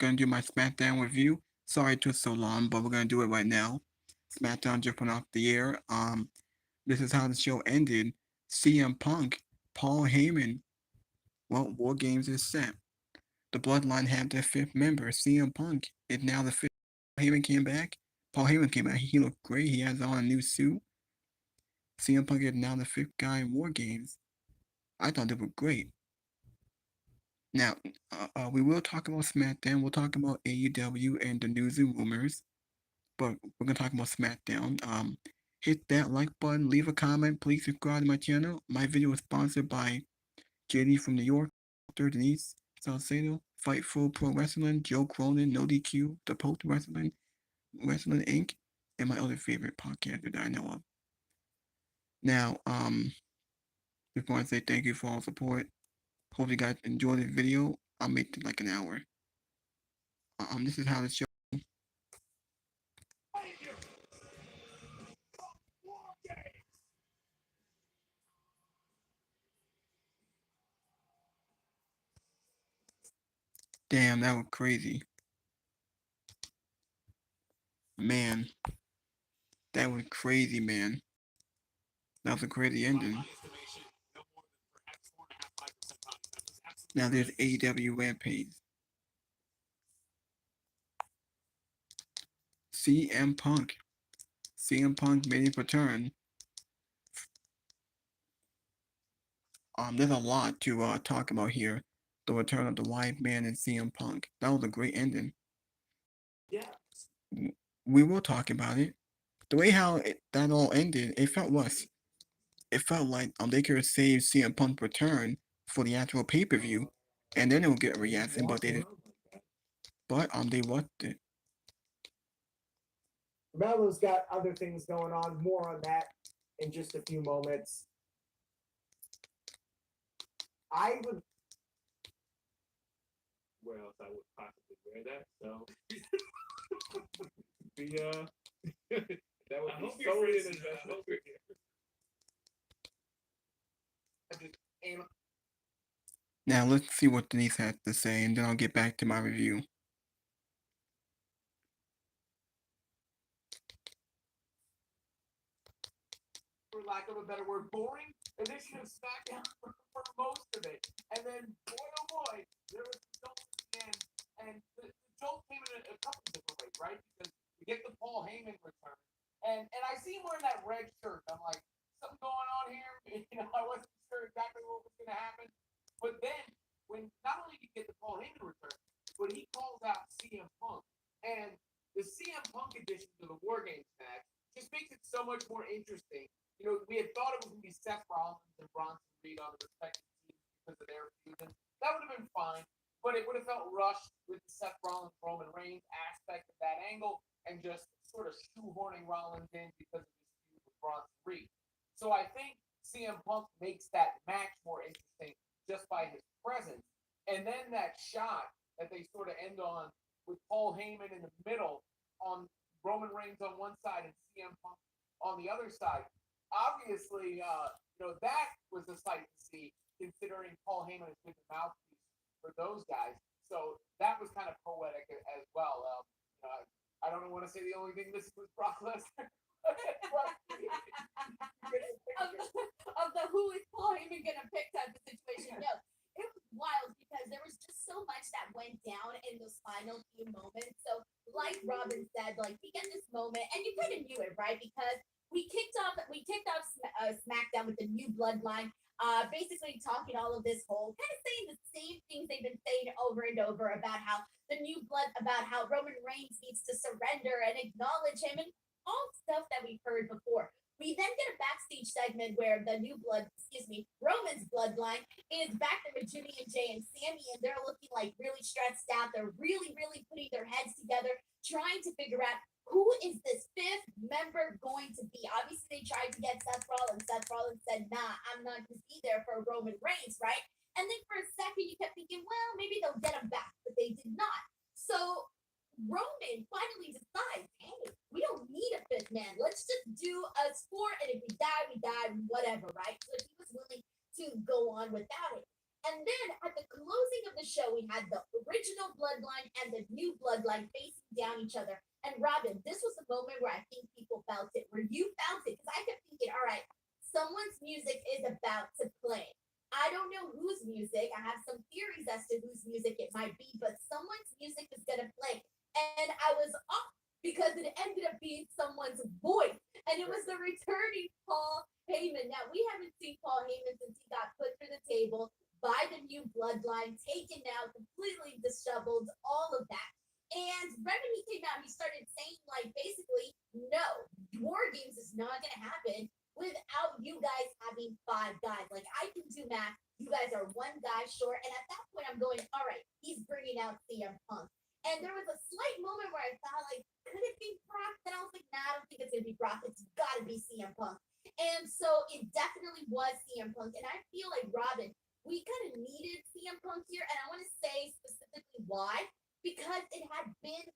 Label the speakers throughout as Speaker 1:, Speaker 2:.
Speaker 1: gonna do my Smackdown review. Sorry it took so long, but we're gonna do it right now. Smackdown just went off the air. This is how the show ended. CM Punk, Paul Heyman. Well, War Games is set. The Bloodline have their fifth member. CM Punk is now the fifth. Heyman came back. Paul Heyman came back. He looked great. He has on a new suit. CM Punk is now the fifth guy in War Games. I thought they were great. Now, we will talk about SmackDown. We'll talk about AEW and the news and rumors, but we're gonna talk about SmackDown. Hit that like button, leave a comment, please subscribe to my channel. My video is sponsored by JD from New York, Dr. Denise Salcedo, Fightful Pro Wrestling, Joe Cronin, No DQ, The Post Wrestling, Wrestling Inc., and my other favorite podcaster that I know of. Now, before I say thank you for all support, hope you guys enjoyed this video. I'll make it like an hour. This is how the show. Damn, that was crazy. Man, that was crazy, man. That was a crazy ending. Now there's AEW Rampage. CM Punk. CM Punk made his return. There's a lot to talk about here. The return of the White Man and CM Punk. That was a great ending. Yeah. We will talk about it. The way that all ended, it felt worse. It felt like they could have saved CM Punk return for the actual pay per view, and then it would get a reaction, but they didn't. But they watched it.
Speaker 2: Melo's got other things going on. More on that in just a few moments. I would.
Speaker 3: Where else I would possibly wear that? So that would be solely an investment.
Speaker 1: Now let's see what Denise has to say, and then I'll get back to my review.
Speaker 2: For lack of a better word, boring edition of Smackdown for most of it. And then, boy oh boy, there was the jolt at the end. And the jolt came in a couple different ways, right? Because we get the Paul Heyman return. And I see him wearing that red shirt. I'm like, something going on here? I wasn't sure exactly what was going to happen. But then, when not only do you get the Paul Heyman return, but he calls out CM Punk. And the CM Punk addition to the Wargames match just makes it so much more interesting. We had thought it was going to be Seth Rollins and Bronson Reed on the respective teams because of their season. That would have been fine, but it would have felt rushed with the Seth Rollins Roman Reigns aspect of that angle and just sort of shoehorning Rollins in because of his feud with Bronson Reed. So I think CM Punk makes that match more interesting just by his presence. And then that shot that they sort of end on with Paul Heyman in the middle on Roman Reigns on one side and CM Punk on the other side. Obviously, that was a sight to see, considering Paul Heyman has been the mouthpiece for those guys. So that was kind of poetic as well. I don't want to say the only thing missing was Brock Lesnar.
Speaker 4: of the who is Paul Heyman gonna pick type of situation. No, it was wild because there was just so much that went down in those final few moments. So, like Robin said, like we get this moment, and you kind of knew it, right? Because we kicked off SmackDown with the new bloodline, basically talking all of this whole kind of saying the same things they've been saying over and over about how the new blood, about how Roman Reigns needs to surrender and acknowledge him, and all stuff that we've heard before. We then get a backstage segment where the new Roman's bloodline is back there with Jimmy and Jay and Sammy, and they're looking like really stressed out. They're really, really putting their heads together, trying to figure out who is this fifth member going to be. Obviously, they tried to get Seth Rollins. Seth Rollins said, nah, I'm not going to be there for Roman Reigns, right? And then for a second, you kept thinking, well, maybe they'll get him back, but they did not. So Roman finally decides, hey, we don't need a fifth man. Let's just do us four, and if we die, whatever, right? So he was willing to go on without it. And then at the closing of the show, we had the original bloodline and the new bloodline facing down each other. And Robin, this was the moment where I think people felt it, where you felt it, because I kept thinking, all right, someone's music is about to play. I don't know whose music. I have some theories as to whose music it might be, but someone's music is going to play. And I was off because it ended up being someone's voice. And it was the returning Paul Heyman. Now, we haven't seen Paul Heyman since he got put through the table by the new bloodline, taken out, completely disheveled, all of that. And right when he came out, he started saying, like, basically, no, War Games is not going to happen without you guys having five guys. Like, I can do math. You guys are one guy short. And at that point, I'm going, all right, he's bringing out CM Punk. And there was a slight moment where I thought, like, could it be Brock? Then I was like, nah, I don't think it's going to be Brock. It's got to be CM Punk. And so it definitely was CM Punk. And I feel like, Robin, we kind of needed CM Punk here. And I want to say specifically why. Because it had been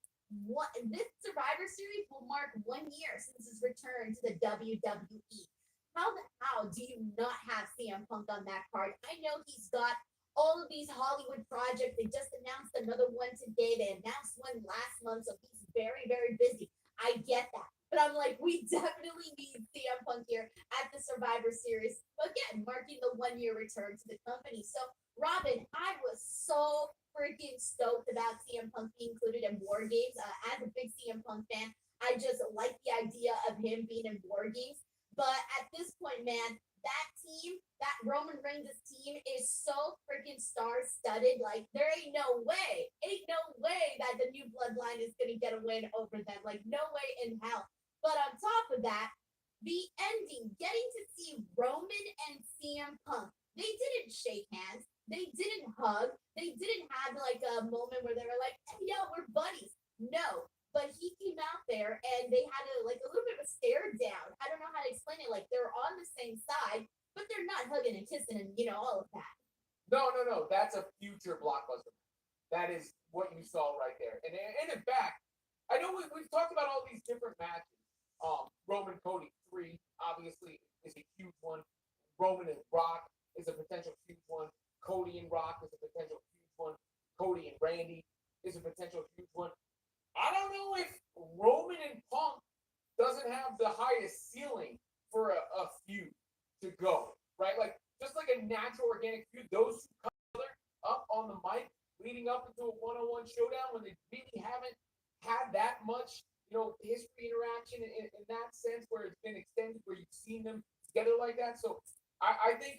Speaker 4: this Survivor Series will mark 1 year since his return to the WWE. How the hell do you not have CM Punk on that card? I know he's got all of these Hollywood projects. They just announced another one today. They announced one last month, so he's very, very busy. I get that. But I'm like, we definitely need CM Punk here at the Survivor Series. Again, marking the 1 year return to the company. So, Robin, I was so freaking stoked about CM Punk being included in War Games. As a big CM Punk fan, I just like the idea of him being in War Games. But at this point, man, that team, that Roman Reigns' team is so freaking star-studded. Like, there ain't no way that the new bloodline is gonna get a win over them. Like, no way in hell. But on top of that, the ending, getting to see Roman and CM Punk, they didn't shake hands. They didn't hug. They didn't have like a moment where they were like, hey, yo, we're buddies. No, but he came out there and they had a little bit of a stare down. I don't know how to explain it. Like they're on the same side, but they're not hugging and kissing and all of that.
Speaker 2: No. That's a future blockbuster. That is what you saw right there. And in fact, I know we've talked about all these different matches. Roman Cody 3 obviously is a huge one. Roman and Rock is a potential huge one. Cody and Rock is a potential huge one. Cody and Randy is a potential huge one. I don't know if Roman and Punk doesn't have the highest ceiling for a feud to go, right? Like just like a natural organic feud, those two come together up on the mic, leading up into a one-on-one showdown when they really haven't had that much, history interaction in that sense where it's been extended, where you've seen them together like that. So I think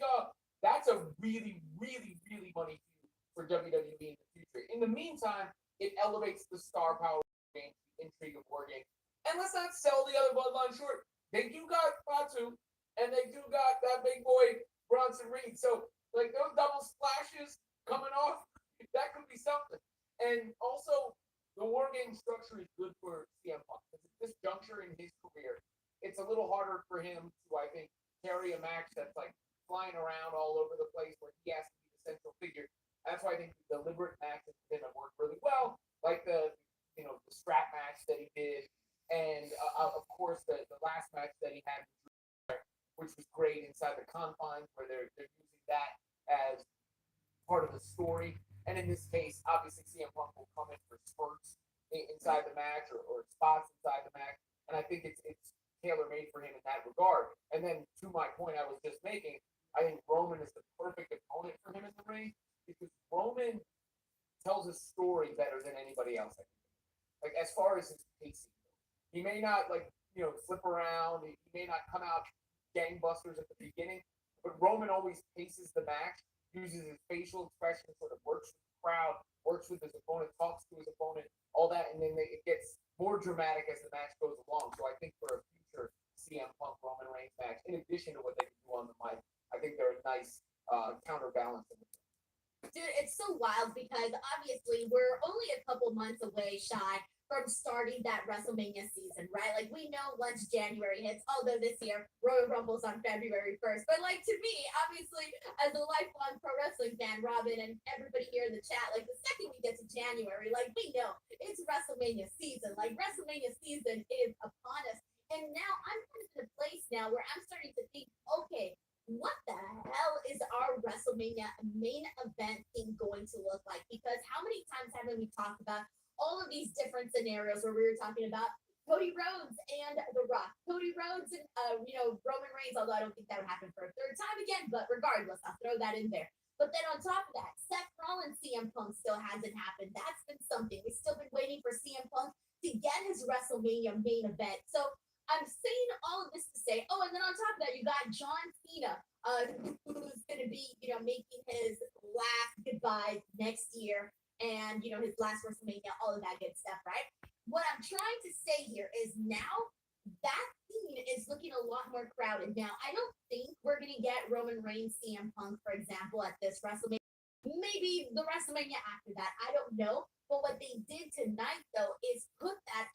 Speaker 2: that's a really, really, really money feud for WWE in the future. In the meantime, it elevates the star power game, the intrigue of War Games. And let's not sell the other bloodline short. They do got Fatu, and they do got that big boy Bronson Reed. So like those double splashes coming off, that could be something. And also, the War Game structure is good for CM Punk because at this juncture in his career, it's a little harder for him to, I think, carry a match that's like flying around all over the place where he has to be the central figure. That's why I think the deliberate matches for him have worked really well, like the strap match that he did, and of course the last match that he had, which was great inside the confines where they're using that as part of the story. And in this case, obviously CM Punk will come in for spurts inside the match or spots inside the match, and I think it's tailor made for him in that regard. And then to my point I was just making, I think Roman is the perfect opponent for him in the ring because Roman tells a story better than anybody else. I think. Like as far as his pacing, he may not flip around. He may not come out gangbusters at the beginning, but Roman always paces the match, uses his facial expression, sort of works with the crowd, works with his opponent, talks to his opponent, all that, and then it gets more dramatic as the match goes along. So I think for a future CM Punk Roman Reigns match, in addition to what they can do on the mic, I think they're a nice counterbalance.
Speaker 4: Dude, it's so wild because obviously we're only a couple months away, Shy, from starting that WrestleMania season, right? Like we know once January hits, although this year Royal Rumble's on February 1st. But like to me, obviously, as a lifelong pro wrestling fan, Robin and everybody here in the chat, like the second we get to January, like we know it's WrestleMania season. Like WrestleMania season is upon us. And now I'm kind of in a place now where I'm starting to think, okay, what the hell is our WrestleMania main event thing going to look like? Because how many times haven't we talked about all of these different scenarios where we were talking about Cody Rhodes and The Rock, Cody Rhodes and Roman Reigns? Although I don't think that would happen for a third time again, but regardless, I'll throw that in there. But then on top of that, Seth Rollins CM Punk still hasn't happened. That's been something. We've still been waiting for CM Punk to get his WrestleMania main event. So I'm saying all of this to say, oh, and then on top of that, you got John Cena, who's going to be, making his last goodbye next year, and his last WrestleMania, all of that good stuff, right? What I'm trying to say here is now that scene is looking a lot more crowded. Now, I don't think we're going to get Roman Reigns, CM Punk, for example, at this WrestleMania. Maybe the WrestleMania after that. I don't know. But what they did tonight, though, is put that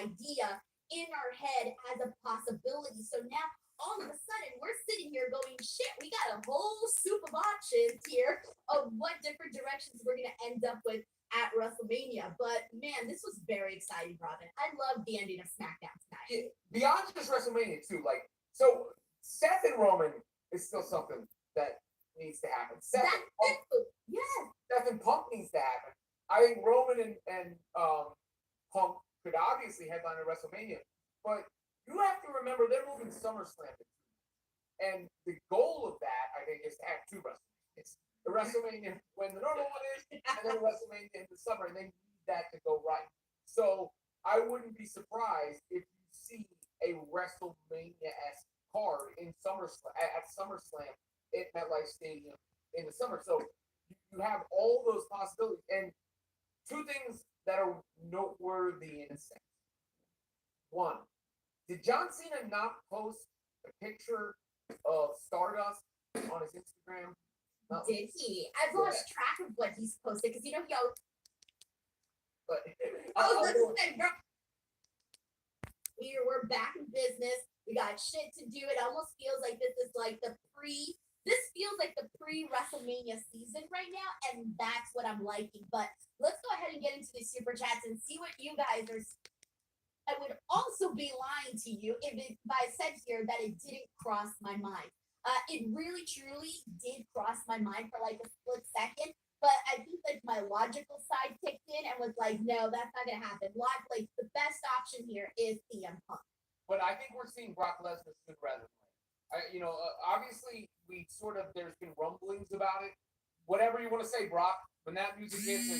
Speaker 4: idea in our head as a possibility. So now, all of a sudden, we're sitting here going, shit, we got a whole soup of options here of what different directions we're going to end up with at WrestleMania. But man, this was very exciting, Robin. I love the ending of Smackdown tonight.
Speaker 2: Beyond just WrestleMania too, so Seth and Roman is still something that needs to happen. Seth and Punk needs to happen. I think Roman and Punk could obviously headline at WrestleMania, but you have to remember they're moving SummerSlam, and the goal of that, I think, is to have two WrestleManias. The WrestleMania when the normal one is, and then the WrestleMania in the summer, and they need that to go right. So I wouldn't be surprised if you see a WrestleMania-esque card in SummerSlam at SummerSlam at MetLife Stadium in the summer. So you have all those possibilities, and two things that are noteworthy in a sense. One, did John Cena not post a picture of Stardust on his Instagram?
Speaker 4: No. Did he? I've lost track of what he's posted because he always.
Speaker 2: But
Speaker 4: we're back in business. We got shit to do. It almost feels like this is like This feels like the pre-WrestleMania season right now, and that's what I'm liking. But let's go ahead and get into the super chats and see what you guys are. I would also be lying to you if I said here that it didn't cross my mind. It really, truly did cross my mind for like a split second, but I think like my logical side kicked in and was like, no, that's not gonna happen. Like the best option here is CM Punk.
Speaker 2: But I think we're seeing Brock Lesnar sooner rather than later. Obviously there's been rumblings about it. Whatever you want to say, Brock, when that music hits, I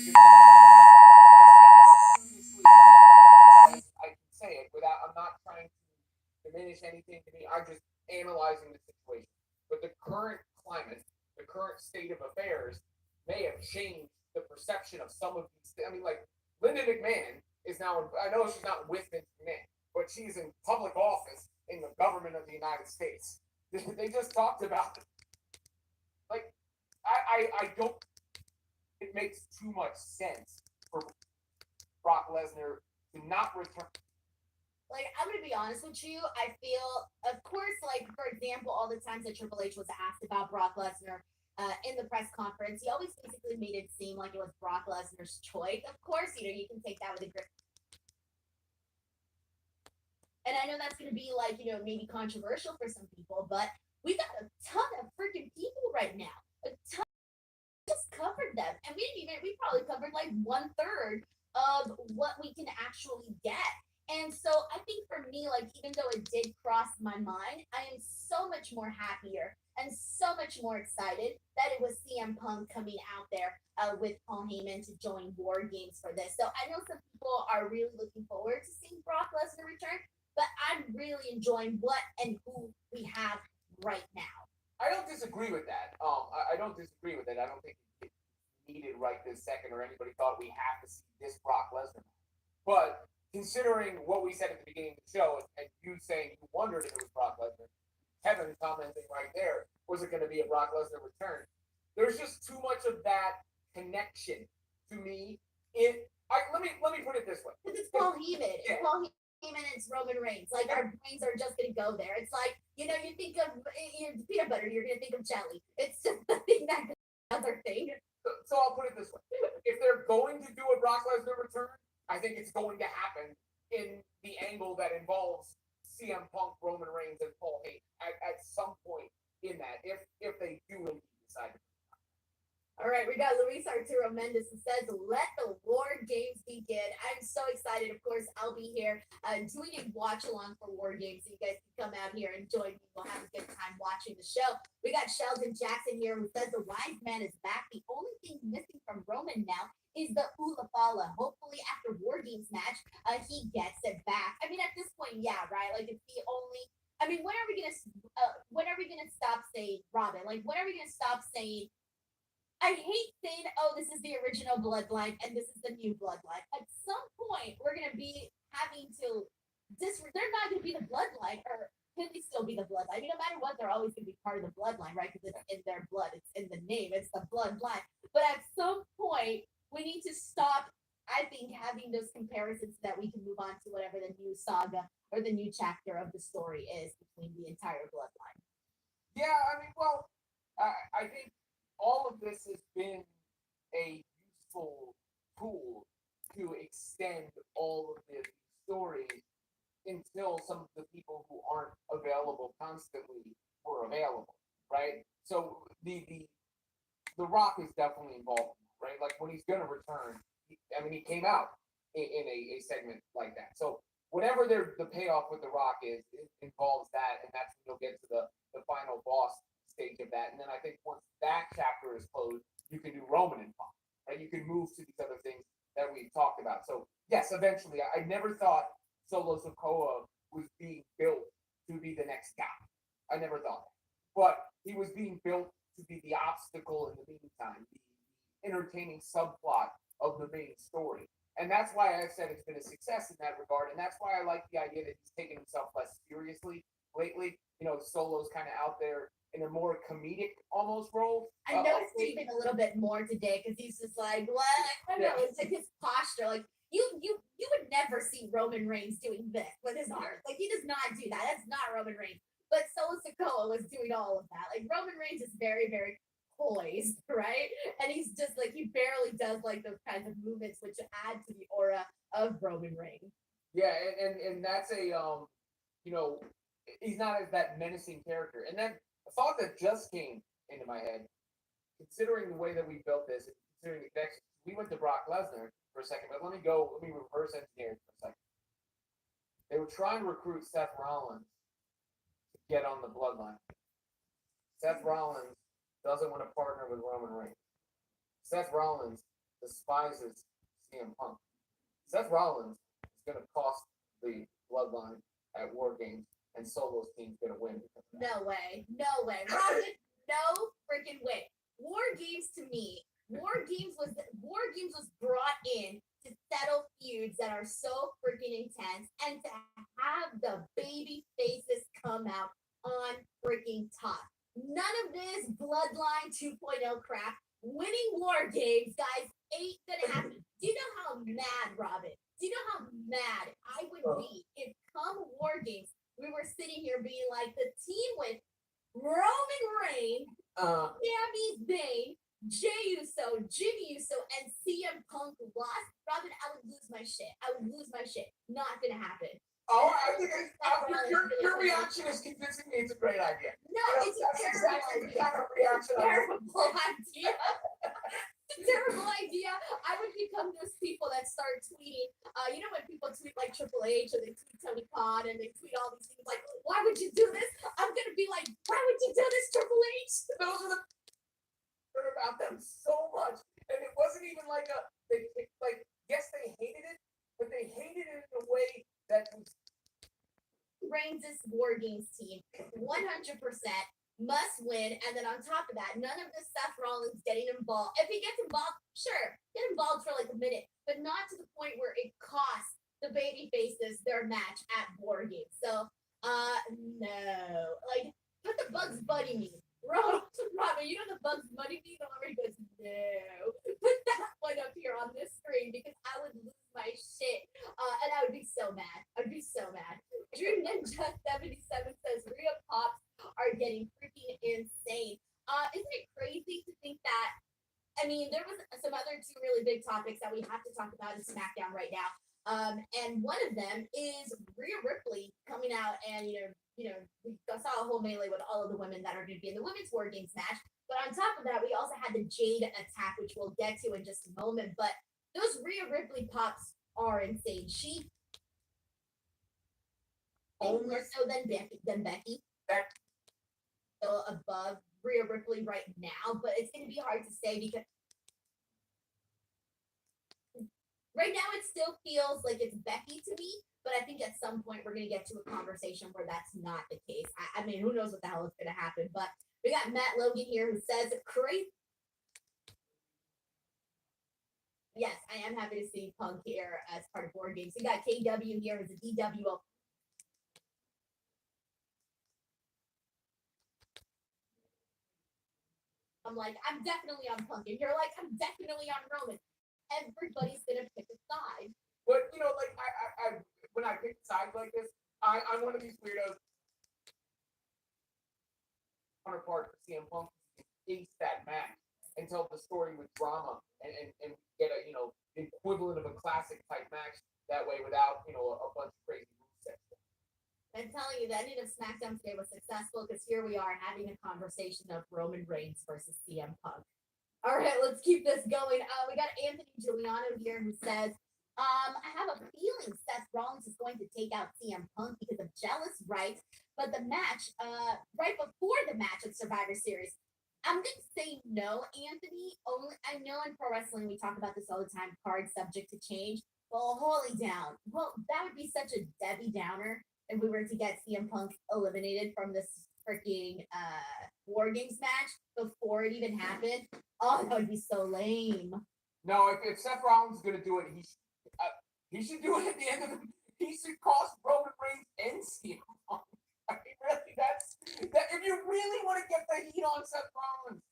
Speaker 2: can say it without. I'm not trying to diminish anything to me. I'm just analyzing the situation. But the current climate, the current state of affairs, may have changed the perception of some of these. I mean, like Linda McMahon is now. I know she's not with Vince McMahon, but she's in public office in the government of the United States. They just talked about it. Like, I don't. It makes too much sense for Brock Lesnar to not return.
Speaker 4: Like, I'm gonna be honest with you. I feel, of course, like for example, all the times that Triple H was asked about Brock Lesnar in the press conference, he always basically made it seem like it was Brock Lesnar's choice. Of course, you can take that with a grip. And I know that's going to be like, maybe controversial for some people, but we got a ton of freaking people right now. A ton. We just covered them. And we probably covered like 1/3 of what we can actually get. And so I think for me, like, even though it did cross my mind, I am so much more happier and so much more excited that it was CM Punk coming out there with Paul Heyman to join Wargames for this. So I know some people are really looking forward to seeing Brock Lesnar return, but I'm really enjoying what and who we have right now.
Speaker 2: I don't disagree with that. I don't disagree with it. I don't think it's needed right this second, or anybody thought we have to see this Brock Lesnar. But considering what we said at the beginning of the show, and you saying you wondered if it was Brock Lesnar, Kevin commenting right there, was it going to be a Brock Lesnar return? There's just too much of that connection to me. Let me put it this way.
Speaker 4: Because it's Paul Heyman. Yeah. It's Paul Heyman and it's Roman Reigns. Like, our brains are just going to go there. It's like, you think of peanut butter, you're going to think of jelly. It's just the thing that other thing.
Speaker 2: So I'll put it this way. If they're going to do a Brock Lesnar return, I think it's going to happen in the angle that involves CM Punk, Roman Reigns, and Paul Heyman at some point in that if they do indeed decide to.
Speaker 4: All right, we got Luis Arturo Mendez who says, "Let the War Games begin." I'm so excited. Of course, I'll be here doing a watch along for War Games, so you guys can come out here and join me. We'll have a good time watching the show. We got Sheldon Jackson here who says the wise man is back. The only thing missing from Roman now is the Ulafala. Hopefully, after War Games match, he gets it back. I mean, at this point, yeah, right. Like it's the only. I mean, when are we gonna stop saying Robin? Like, when are we gonna stop saying I hate saying, oh, this is the original bloodline and this is the new bloodline. At some point, we're going to be having to they're not going to be the bloodline, or can they still be the bloodline? I mean, no matter what, they're always going to be part of the bloodline, right? Because it's in their blood, it's in the name, it's the bloodline. But at some point, we need to stop, I think, having those comparisons so that we can move on to whatever the new saga or the new chapter of the story is between the entire bloodline.
Speaker 2: Yeah, I mean, well, I think all of this has been a useful tool to extend all of the stories until some of the people who aren't available constantly were available, right? So the Rock is definitely involved, right? Like when he's going to return, I mean, he came out in a segment like that. So whatever the payoff with the Rock is, it involves that, and that's when you'll get to the final boss stage of that. And then I think once that chapter is closed, you can do Roman and Punk, right? You can move to these other things that we've talked about. So yes, eventually, I never thought Solo Sokoa was being built to be the next guy. I never thought that, but he was being built to be the obstacle in the meantime, the entertaining subplot of the main story. And that's why I said it's been a success in that regard. And that's why I like the idea that he's taking himself less seriously lately. You know, Solo's kind of out there in a more comedic almost role.
Speaker 4: I noticed it even a little bit more today because he's just like, what? I don't know. It's like his posture. Like you would never see Roman Reigns doing this with his arms. Like he does not do that. That's not Roman Reigns. But Solo Sikoa was doing all of that. Like Roman Reigns is very, very poised, right? And he's just like he barely does like those kinds of movements which add to the aura of Roman Reigns.
Speaker 2: Yeah, and that's a you know, he's not as that menacing character. And then a thought that just came into my head, considering the way that we built this, and considering the connections, we went to Brock Lesnar for a second, but let me reverse engineer it for a second. They were trying to recruit Seth Rollins to get on the bloodline. Seth Rollins doesn't want to partner with Roman Reigns. Seth Rollins despises CM Punk. Seth Rollins is going to cost the bloodline at War Games, and Solo's team's going to win.
Speaker 4: No way. No way. Robin, no freaking way. War Games to me, War Games was brought in to settle feuds that are so freaking intense and to have the baby faces come out on freaking top. None of this bloodline 2.0 crap. Winning War Games, guys, ain't gonna happen. Do you know how mad, Robin? Do you know how mad I would be if come War Games we were sitting here being like the team with Roman Reigns, Sami Zayn, Jey Uso, Jimmy Uso, and CM Punk lost? Robin, I would lose my shit. I would lose my shit. Not gonna happen.
Speaker 2: Oh, I think your reaction is convincing me it's a great idea.
Speaker 4: No, it's a terrible idea.
Speaker 2: Kind of reaction
Speaker 4: Terrible idea. Terrible idea. I would become those people that start tweeting. You know when people tweet like Triple H or they tweet Tony Khan and they tweet all these things like, "Why would you do this?" I'm gonna be like, "Why would you do this, Triple H?"
Speaker 2: Those are the heard about them so much, and it wasn't even like like yes they hated it, but they hated it in a way that was
Speaker 4: Reigns' War Games team, 100%. Must win, and then on top of that, none of this Seth Rollins getting involved. If he gets involved, sure, get involved for like a minute, but not to the point where it costs the baby faces their match at War Games. So, no, like put the Bugs Bunny me, Robin. You know the Bugs Bunny me, the one where he goes, no, put that one up here on this screen because I would lose my shit, and I would be so mad. I'd be so mad. Drew Ninja 77 says Rhea Pops are getting freaking insane. Isn't it crazy to think that? I mean, there was some other two really big topics that we have to talk about in SmackDown right now. And one of them is Rhea Ripley coming out and we saw a whole melee with all of the women that are going to be in the women's War Games match. But on top of that, we also had the Jade attack, which we'll get to in just a moment. But those Rhea Ripley pops are insane. She more so than Becky. Still above Rhea Ripley right now, but it's going to be hard to say because right now it still feels like it's Becky to me. But I think at some point we're going to get to a conversation where that's not the case. I mean, who knows what the hell is going to happen? But we got Matt Logan here who says, crazy. Yes, I am happy to see Punk here as part of Board Games. We got KW here as a DWO. I'm like, I'm definitely on Punk. And you're like, I'm definitely on Roman. Everybody's going to pick a side.
Speaker 2: But, like, I when I pick sides like this, I'm one of these weirdos. Counterpart for CM Punk ace that match and tell the story with drama and get a, the equivalent of a classic type match that way without, a bunch of crazy movesets.
Speaker 4: I'm telling you, the ending of Smackdown today was successful because here we are having a conversation of Roman Reigns versus CM Punk. All right, let's keep this going. We got Anthony Giuliano here who says, I have a feeling Seth Rollins is going to take out CM Punk because of jealous rights, but the match, right before the match of Survivor Series, I'm going to say no, Anthony. I know in pro wrestling we talk about this all the time, card subject to change. Well, holy down. Well, that would be such a Debbie Downer if we were to get CM Punk eliminated from this freaking War Games match before it even happened. Oh, that would be so lame.
Speaker 2: No, if Seth Rollins is going to do it, he should do it at the end of the. He should cost Roman Reigns and CM Punk. I mean, really, that. If you really want to get the heat on Seth Rollins,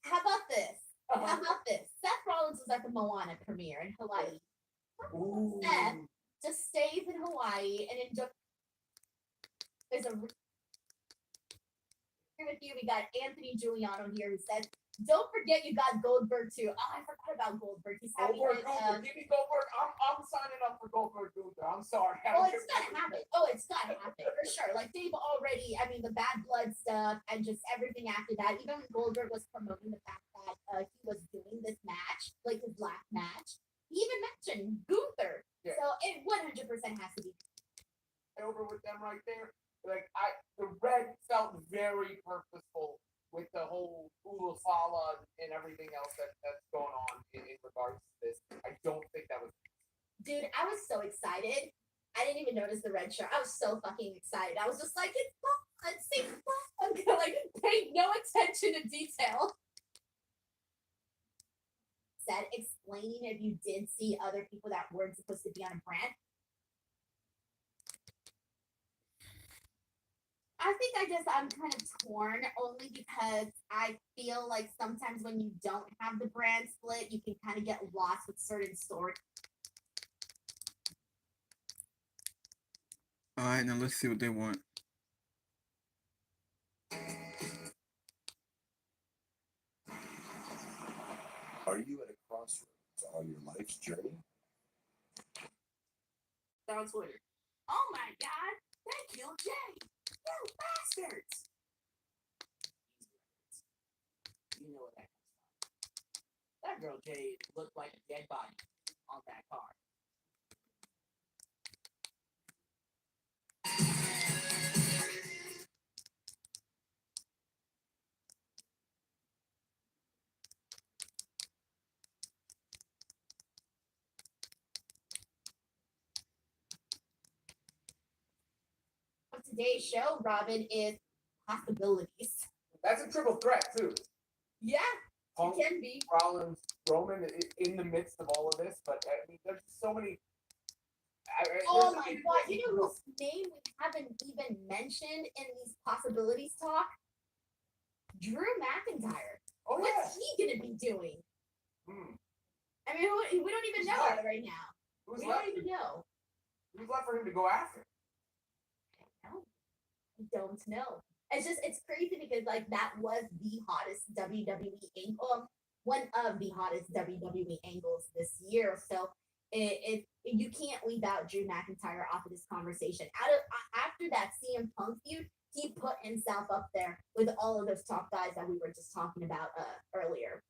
Speaker 4: how about this? How about this? Seth Rollins was at the Moana premiere in Hawaii.
Speaker 2: Ooh.
Speaker 4: Seth just stays in Hawaii and enjoys. There's a. Here with you, we got Anthony Giuliano here who says, don't forget you got Goldberg too. Oh, I forgot about Goldberg. He's having
Speaker 2: Goldberg. Give me Goldberg. I'm signing up for Goldberg. I'm sorry.
Speaker 4: Oh, it's gotta happen. Oh, it's gotta happen for sure. Like they've already, I mean, the bad blood stuff and just everything after that. Even when Goldberg was promoting the fact that he was doing this match, like his last match, he even mentioned Gunther. Yeah. So it 100% has to be
Speaker 2: over with them right there. Like the red felt very purposeful with the whole Ula Fala and everything else that's going on in regards to this. I don't think that was.
Speaker 4: Dude, I was so excited. I didn't even notice the red shirt. I was so fucking excited. I was just like, it's fun. It's fun. Like, pay no attention to detail. Said explaining if you did see other people that weren't supposed to be on a brand. I think I'm kind of torn only because I feel like sometimes when you don't have the brand split, you can kind of get lost with certain stories.
Speaker 1: All right, now let's see what they want.
Speaker 5: Are you at a crossroads on your life's journey?
Speaker 4: Sounds weird. Oh my God, they killed Jay. You bastards!
Speaker 6: You know what that comes from. That girl Jade looked like a dead body on that car.
Speaker 4: Today's show, Robin, is possibilities.
Speaker 2: That's a triple threat too.
Speaker 4: Yeah,
Speaker 2: Punk,
Speaker 4: it can be.
Speaker 2: Rollins, Roman in the midst of all of this, but I mean, there's so many.
Speaker 4: Oh my God! You know whose name we haven't even mentioned in these possibilities talk? Drew McIntyre.
Speaker 2: Oh,
Speaker 4: what's he gonna be doing? I mean, we don't even know that right now.
Speaker 2: Who's
Speaker 4: we
Speaker 2: left?
Speaker 4: don't even know.
Speaker 2: Who's left for him to go after?
Speaker 4: I don't know. It's crazy because like that was the hottest WWE angle, one of the hottest WWE angles this year. So You can't leave out Drew McIntyre off of this conversation. After that CM Punk feud, he put himself up there with all of those top guys that we were just talking about earlier.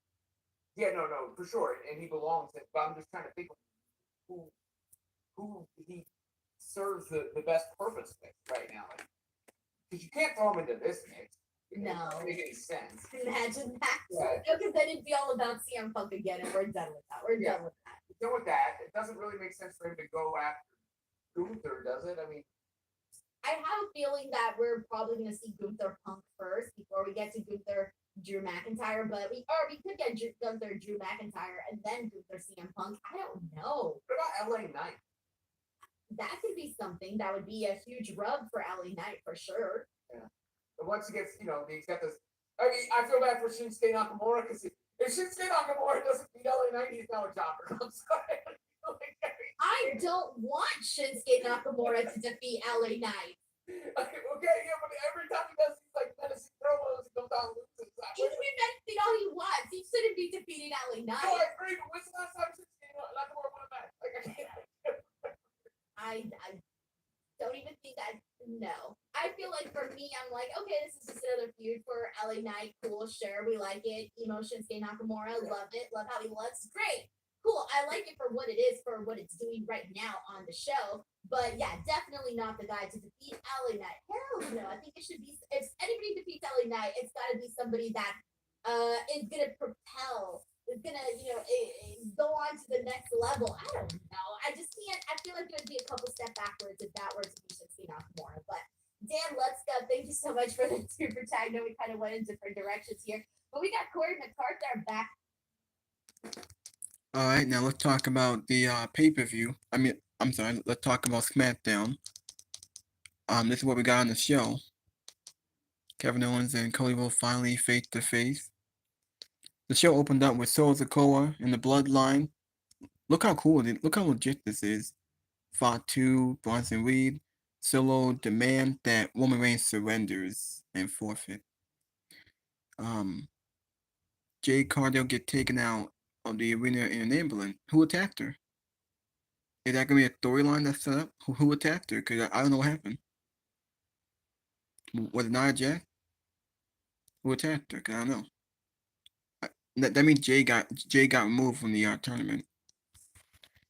Speaker 2: Yeah, no, for sure, and he belongs. But I'm just trying to think of who he serves the best purpose with right now. Because you can't throw him into this mix.
Speaker 4: No.
Speaker 2: It doesn't make any sense.
Speaker 4: Imagine that.
Speaker 2: Yeah.
Speaker 4: Because then it'd be all about CM Punk again, and we're done with that. We're done with that.
Speaker 2: Done with that. It doesn't really make sense for him to go after Gunther, does it? I mean,
Speaker 4: I have a feeling that we're probably going to see Gunther Punk first before we get to Gunther Drew McIntyre, but we could get Gunther Drew McIntyre and then Gunther CM Punk. I don't know.
Speaker 2: What about LA Knight?
Speaker 4: That could be something. That would be a huge rub for LA Knight for sure.
Speaker 2: Yeah. But once he gets, he's got this. I mean, I feel bad for Shinsuke Nakamura because if Shinsuke Nakamura doesn't beat LA Knight, he's now a jobber. I'm sorry.
Speaker 4: I don't want Shinsuke Nakamura to defeat LA Knight.
Speaker 2: Okay, yeah, but every time he does these like menacing promos, he goes down and loses.
Speaker 4: He can be menacing all he wants. He shouldn't be defeating LA Knight.
Speaker 2: No, I agree, but when's the last time Shinsuke Nakamura won a match? Like, I can't.
Speaker 4: I don't even think no. I feel like for me, I'm like, okay, this is just another feud for LA Knight. Cool, sure, we like it. Emo Shinsuke Nakamura, love it. Love how he looks. Great. Cool. I like it for what it is, for what it's doing right now on the show. But yeah, definitely not the guy to defeat LA Knight. Hell no. I think it should be, if anybody defeats LA Knight, it's got to be somebody that is going to propel, is going to, go on to the next level. I don't know. I just can't. I feel like it would be a couple step backwards if that were to be Shinsuke Nakamura. But Dan, let's go. Thank you so much for the super tag. I know we kind of went in different directions here. But we got Corey McCarthy back.
Speaker 1: All right, now let's talk about the pay-per-view. I'm sorry, let's talk about SmackDown. This is what we got on the show. Kevin Owens and Cody Rhodes finally face-to-face. The show opened up with Solo Sikoa and the Bloodline. Look how cool it is. Look how legit this is. Fatu, Bronson Reed. Solo demand that Roman Reigns surrenders and forfeit. Jade Cargill get taken out of the arena in an ambulance. Who attacked her? Is that gonna be a storyline that's set up? Who attacked her? Cause I don't know what happened. Was it Nia Jax? Who attacked her? Cause I don't know. That means Jay got removed from the tournament.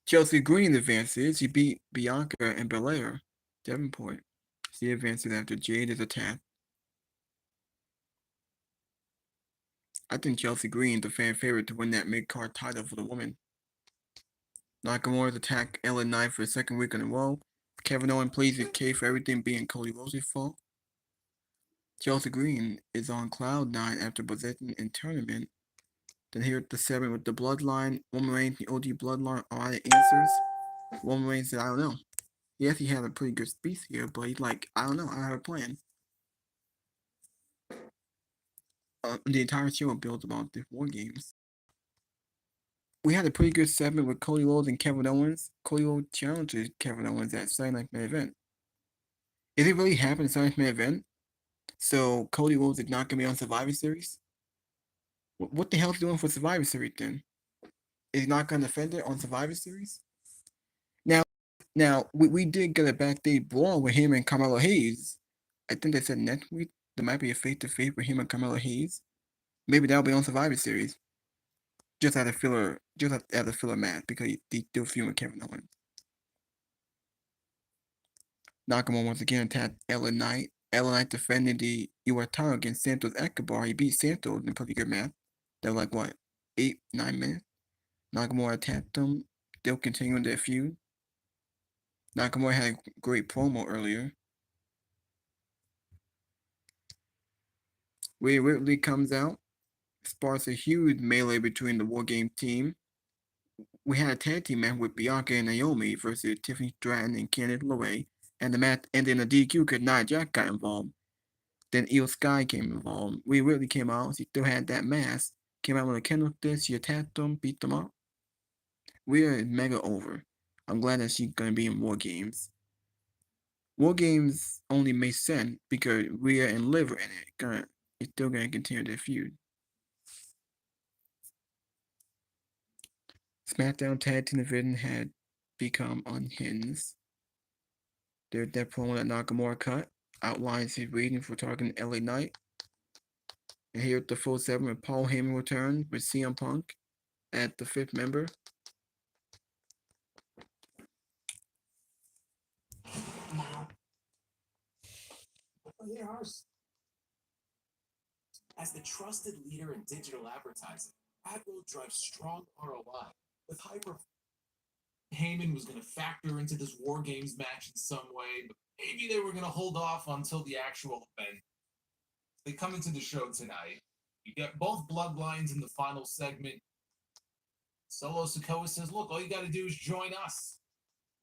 Speaker 1: Chelsea Green advances. She beat Bianca and Belair. Davenport. She advances after Jade is attacked. I think Chelsea Green is the fan favorite to win that mid-card title for the woman. Nakamura's attack LA Knight for the second week in a row. Kevin Owens pleads his case for everything being Cody Rhodes' fault. Chelsea Green is on cloud 9 after possession in tournament. Then here at the 7 with the Bloodline. Roman Reigns, the OG Bloodline, are the answers. Roman Reigns said, I don't know. Yes, he had a pretty good speech here, but he's like, I don't know, I have a plan. The entire show builds about the Wargames. We had a pretty good segment with Cody Rhodes and Kevin Owens. Cody Rhodes challenges Kevin Owens at Saturday Night Main Event. Is it really happening at Saturday Night Main Event? So Cody Rhodes is not going to be on Survivor Series? What the hell is he doing for Survivor Series then? Is he not going to defend it on Survivor Series? Now we did get a backstage brawl with him and Carmelo Hayes. I think they said next week there might be a face-to-face with him and Carmelo Hayes. Maybe that'll be on Survivor Series. Just as a filler match because he's still feuding Kevin Owens. Nakamura once again attacked LA Knight. LA Knight defended the US title against Santos Escobar. He beat Santos in a pretty good match. They were like, what, 8-9 minutes? Nakamura attacked him, still continuing their feud. Nakamura had a great promo earlier. Rhea Ripley comes out, sparks a huge melee between the Wargame team. We had a tag team match with Bianca and Naomi versus Tiffany Stratton and Candice LeRae, and the match ended in a DQ because Nia Jax got involved. Then Io Sky came involved. Rhea Ripley came out. She still had that mask. Came out with a candlestick. She attacked them, beat them up. Rhea is mega over. I'm glad that she's gonna be in Wargames. Wargames only makes sense because Rhea and Liv are in it. It's still gonna continue their feud. SmackDown Tag Team Division had become unhinged. That promo that Nakamura cut outlines his reason for targeting LA Knight. And here at the full segment, Paul Heyman returns with CM Punk at the fifth member.
Speaker 2: As the trusted leader in digital advertising, Admiral drives strong ROI with hyper. Heyman was going to factor into this Wargames match in some way, but maybe they were going to hold off until the actual event. They come into the show tonight. You get both bloodlines in the final segment. Solo Sikoa says, "Look, all you got to do is join us.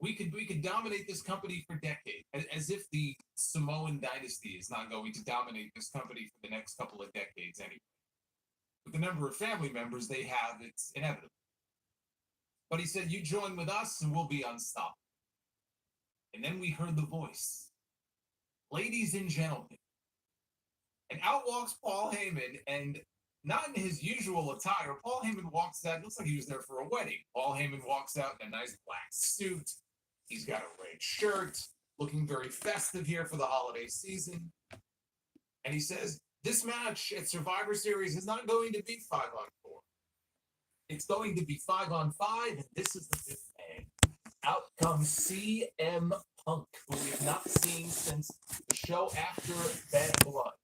Speaker 2: We could dominate this company for decades." As if the Samoan dynasty is not going to dominate this company for the next couple of decades anyway. With the number of family members they have, it's inevitable. But he said, "You join with us and we'll be unstoppable." And then we heard the voice. "Ladies and gentlemen." And out walks Paul Heyman, and not in his usual attire. Paul Heyman walks out, looks like he was there for a wedding. Paul Heyman walks out in a nice black suit. He's got a red shirt, looking very festive here for the holiday season. And he says, "This match at Survivor Series is not going to be 5-on-4. It's going to be 5-on-5, and this is the fifth man." Out comes CM Punk, who we have not seen since the show after Bad Blood.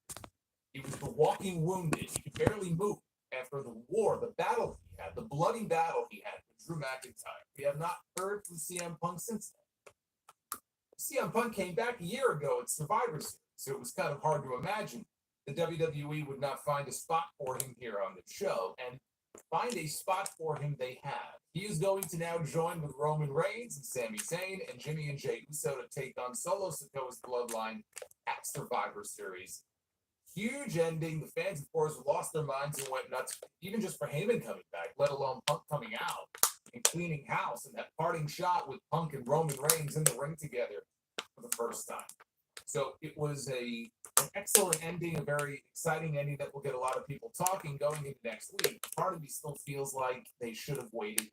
Speaker 2: He was the walking wounded. He could barely move after the war, the battle he had, the bloody battle he had with Drew McIntyre. We have not heard from CM Punk since then. CM Punk came back a year ago at Survivor Series, so it was kind of hard to imagine the WWE would not find a spot for him here on the show, and find a spot for him they have. He is going to now join with Roman Reigns and Sami Zayn and Jimmy and Jey Uso to take on Solo Sikoa's bloodline at Survivor Series. Huge ending. The fans, of course, lost their minds and went nuts, even just for Heyman coming back, let alone Punk coming out and cleaning house, and that parting shot with Punk and Roman Reigns in the ring together for the first time. So it was an excellent ending, a very exciting ending that will get a lot of people talking going into next week. Part of me still feels like they should have waited,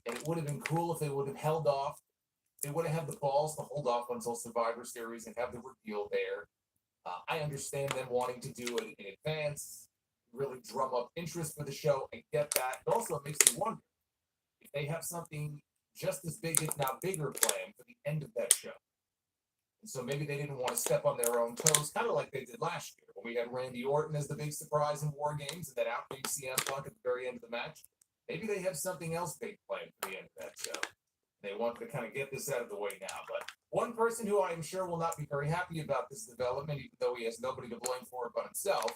Speaker 2: and it would have been cool if they would have held off. They would have had the balls to hold off until Survivor Series and have the reveal there. I understand them wanting to do it in advance, really drum up interest for the show. I get that. It also makes me wonder if they have something just as big, if not bigger, planned for the end of that show. And so maybe they didn't want to step on their own toes, kind of like they did last year when we had Randy Orton as the big surprise in Wargames and then outbeat CM Punk at the very end of the match. Maybe they have something else big planned for the end of that show. They want to kind of get this out of the way now. But one person who I am sure will not be very happy about this development, even though he has nobody to blame for it but himself,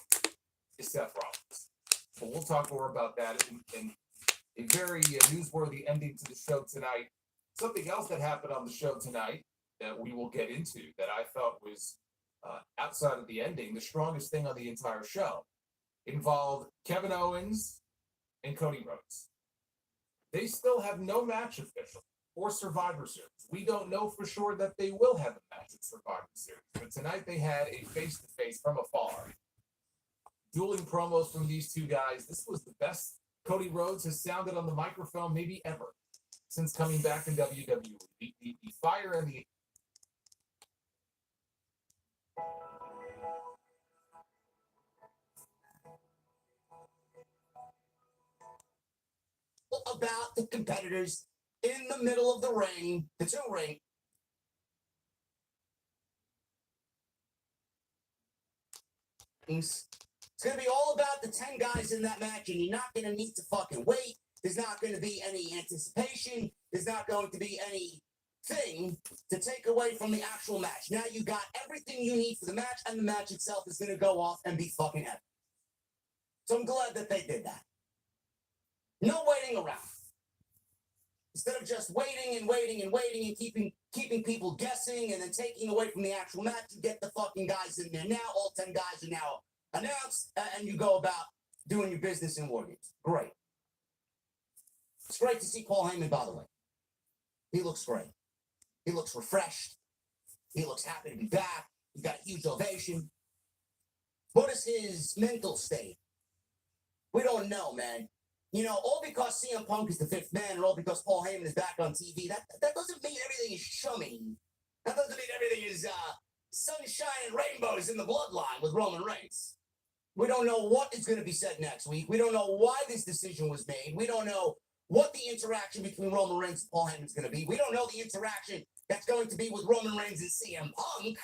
Speaker 2: is Seth Rollins. So we'll talk more about that in a very newsworthy ending to the show tonight. Something else that happened on the show tonight that we will get into that I felt was, outside of the ending, the strongest thing on the entire show, involved Kevin Owens and Cody Rhodes. They still have no match official or Survivor Series. We don't know for sure that they will have a match at Survivor Series, but tonight they had a face-to-face from afar. Dueling promos from these two guys. This was the best Cody Rhodes has sounded on the microphone maybe ever since coming back in WWE. The fire and the about the competitors in the middle of the ring, the two ring. It's going to be all about the 10 guys in that match, and you're not going to need to fucking wait. There's not going to be any anticipation. There's not going to be anything to take away from the actual match. Now you got everything you need for the match, and the match itself is going to go off and be fucking epic. So I'm glad that they did that. No waiting around. Instead of just waiting and keeping people guessing and then taking away from the actual match, you get the fucking guys in there now. All 10 guys are now announced, and you go about doing your business in Wargames. Great. It's great to see Paul Heyman, by the way. He looks great. He looks refreshed. He looks happy to be back. He's got a huge ovation. What is his mental state? We don't know, man.
Speaker 7: You know, all because CM Punk is the fifth man and all because Paul Heyman is back on TV, that doesn't mean everything is chummy. That doesn't mean everything is sunshine and rainbows in the bloodline with Roman Reigns. We don't know what is going to be said next week. We don't know why this decision was made. We don't know what the interaction between Roman Reigns and Paul Heyman is going to be. We don't know the interaction that's going to be with Roman Reigns and CM Punk.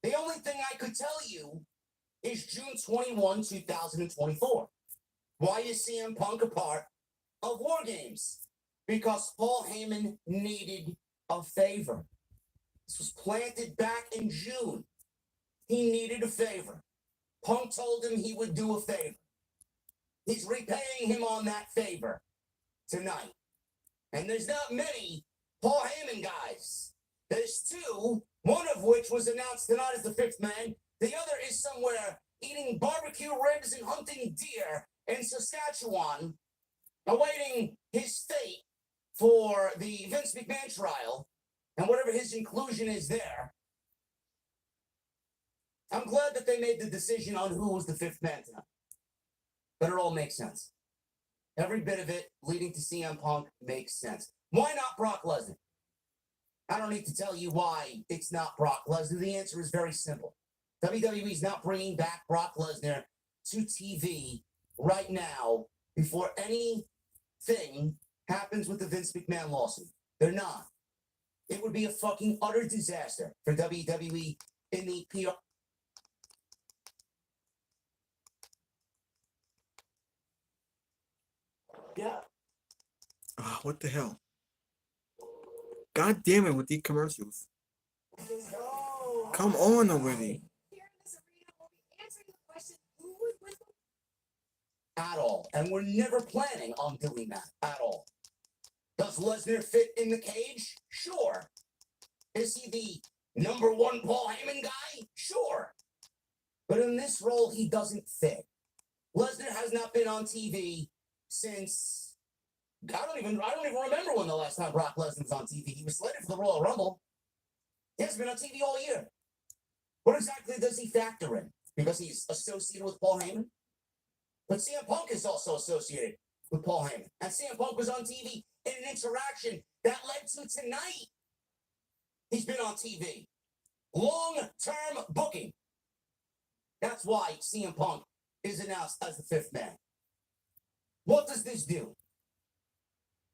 Speaker 7: The only thing I could tell you is June 21, 2024. Why is CM Punk a part of Wargames? Because Paul Heyman needed a favor. This was planted back in June. He needed a favor. Punk told him he would do a favor. He's repaying him on that favor tonight. And there's not many Paul Heyman guys. There's two, one of which was announced tonight as the fifth man. The other is somewhere eating barbecue ribs and hunting deer in Saskatchewan, awaiting his fate for the Vince McMahon trial and whatever his inclusion is there. I'm glad that they made the decision on who was the fifth man tonight. But it all makes sense. Every bit of it leading to CM Punk makes sense. Why not Brock Lesnar? I don't need to tell you why it's not Brock Lesnar. The answer is very simple. WWE is not bringing back Brock Lesnar to TV right now before anything happens with the Vince McMahon lawsuit. They're not. It would be a fucking utter disaster for WWE in the PR. Yeah.
Speaker 1: What the hell? God damn it with these commercials. Come on already.
Speaker 4: Here in this arena, we'll be answering the question, who would win the
Speaker 7: At all. And we're never planning on doing that at all. Does Lesnar fit in the cage? Sure. Is he the number one Paul Heyman guy? Sure. But in this role, he doesn't fit. Lesnar has not been on TV since I don't even remember when the last time Brock Lesnar was on TV. He was slated for the Royal Rumble. He hasn't been on TV all year. What exactly does he factor in? Because he's associated with Paul Heyman? But CM Punk is also associated with Paul Heyman. And CM Punk was on TV in an interaction that led to tonight. He's been on TV. Long-term booking. That's why CM Punk is announced as the fifth man. What does this do?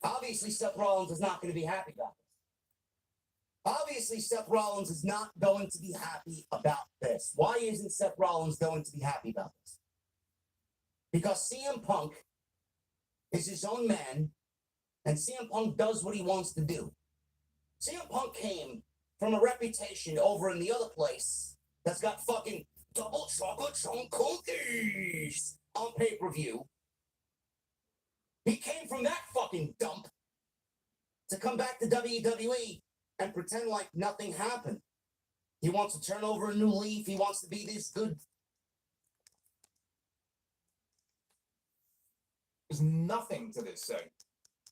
Speaker 7: Obviously, Seth Rollins is not going to be happy about this. Obviously, Seth Rollins is not going to be happy about this. Why isn't Seth Rollins going to be happy about this? Because CM Punk is his own man, and CM Punk does what he wants to do. CM Punk came from a reputation over in the other place that's got fucking double chocolate chunk cookies on pay-per-view. He came from that fucking dump to come back to WWE and pretend like nothing happened. He wants to turn over a new leaf. He wants to be this good.
Speaker 3: There's nothing to this segment.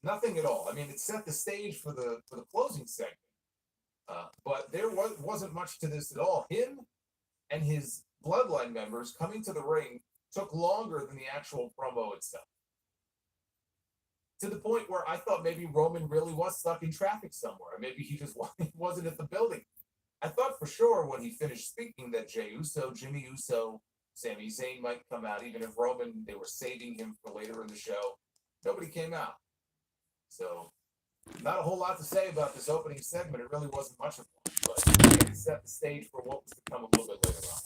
Speaker 3: Nothing at all. I mean, it set the stage for the closing segment. But there wasn't much to this at all. Him and his bloodline members coming to the ring took longer than the actual promo itself. To the point where I thought maybe Roman really was stuck in traffic somewhere. Maybe he just wasn't at the building. I thought for sure when he finished speaking that Jey Uso, Jimmy Uso, Sami Zayn might come out, even if Roman, they were saving him for later in the show. Nobody came out. So, not a whole lot to say about this opening segment. It really wasn't much of one, but it set the stage for what was to come a little bit later on.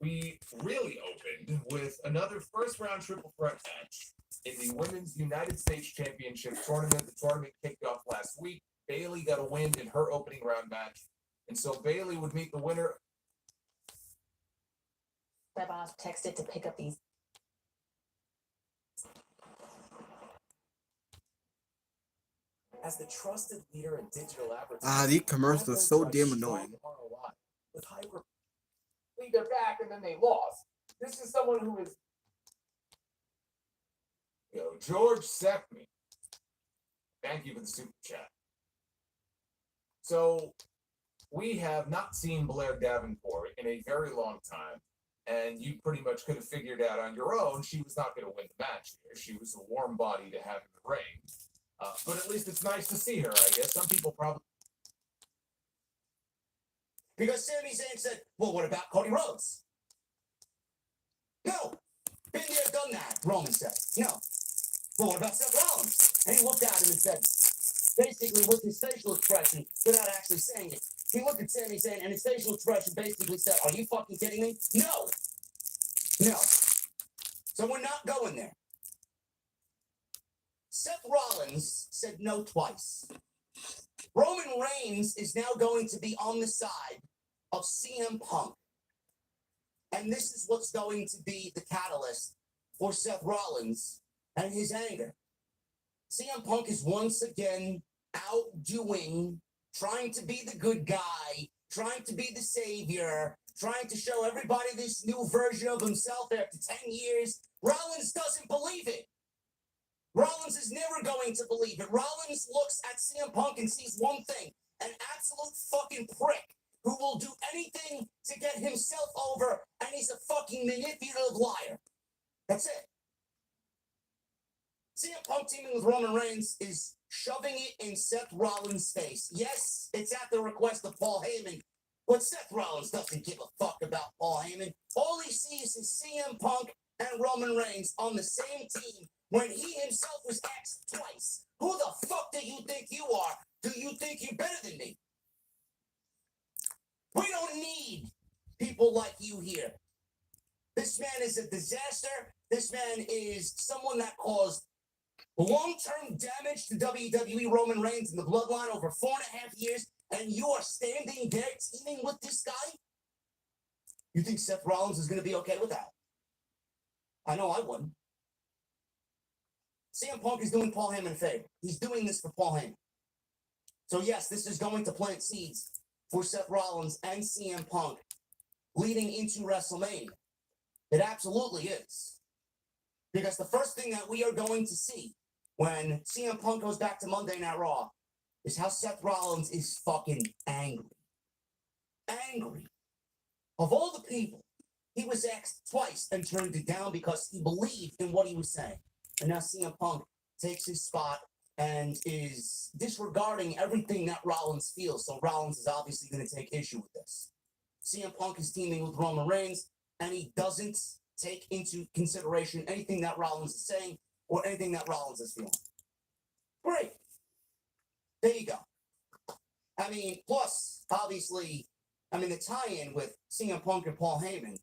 Speaker 3: We really opened with another first-round triple threat match in the Women's United States Championship tournament. The tournament kicked off last week. Bayley got a win in her opening round match, and so Bayley would meet the winner.
Speaker 8: My boss texted to pick up these.
Speaker 5: As the trusted leader in digital advertising,
Speaker 1: These commercials are so damn annoying.
Speaker 5: With high
Speaker 2: Lead their back and then they lost. This is someone who is
Speaker 3: George Seckman. Thank you for the super chat. So, we have not seen Blair Davenport in a very long time. and you pretty much could have figured out on your own she was not going to win the match here. She was a warm body to have in the ring. But at least it's nice to see her, I guess. Some people probably...
Speaker 7: Because Sami Zayn said, well, what about Cody Rhodes? No. Been there, done that, Roman said. No. Well, what about Seth Rollins? And he looked at him and said, basically with his facial expression, without actually saying it, he looked at Sami Zayn and his facial expression basically said, are you fucking kidding me? No. No. So we're not going there. Seth Rollins said no twice. Roman Reigns is now going to be on the side of CM Punk. And this is what's going to be the catalyst for Seth Rollins and his anger. CM Punk is once again outdoing, trying to be the good guy, trying to be the savior, trying to show everybody this new version of himself after 10 years. Rollins doesn't believe it. Rollins is never going to believe it. Rollins looks at CM Punk and sees one thing, an absolute fucking prick who will do anything to get himself over, and he's a fucking manipulative liar. That's it. CM Punk teaming with Roman Reigns is shoving it in Seth Rollins' face. Yes, it's at the request of Paul Heyman, but Seth Rollins doesn't give a fuck about Paul Heyman. All he sees is CM Punk and Roman Reigns on the same team when he himself was asked twice, who the fuck do you think you are? Do you think you're better than me? We don't need people like you here. This man is a disaster. This man is someone that caused long-term damage to WWE Roman Reigns and the bloodline over 4.5 years, and you are standing there teaming with this guy? You think Seth Rollins is going to be okay with that? I know I wouldn't. CM Punk is doing Paul Heyman a favor. He's doing this for Paul Heyman. So yes, this is going to plant seeds for Seth Rollins and CM Punk leading into WrestleMania. It absolutely is. Because the first thing that we are going to see when CM Punk goes back to Monday Night Raw is how Seth Rollins is fucking angry. Angry. Of all the people, he was asked twice and turned it down because he believed in what he was saying. And now CM Punk takes his spot and is disregarding everything that Rollins feels. So Rollins is obviously going to take issue with this. CM Punk is teaming with Roman Reigns, and he doesn't take into consideration anything that Rollins is saying or anything that Rollins is feeling. Great. There you go. I mean, plus, obviously, the tie-in with CM Punk and Paul Heyman,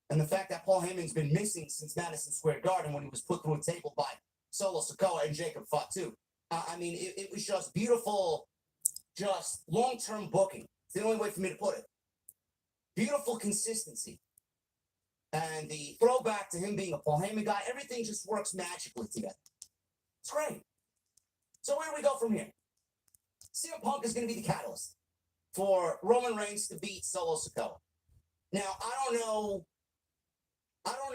Speaker 7: and the fact that Paul Heyman's been missing since Madison Square Garden when he was put through a table by Solo Sikoa and Jacob Fatu. It was just beautiful, just long-term booking. It's the only way for me to put it. Beautiful consistency. And the throwback to him being a Paul Heyman guy, everything just works magically together. It's great. So where do we go from here? CM Punk is going to be the catalyst for Roman Reigns to beat Solo Sikoa. Now, I don't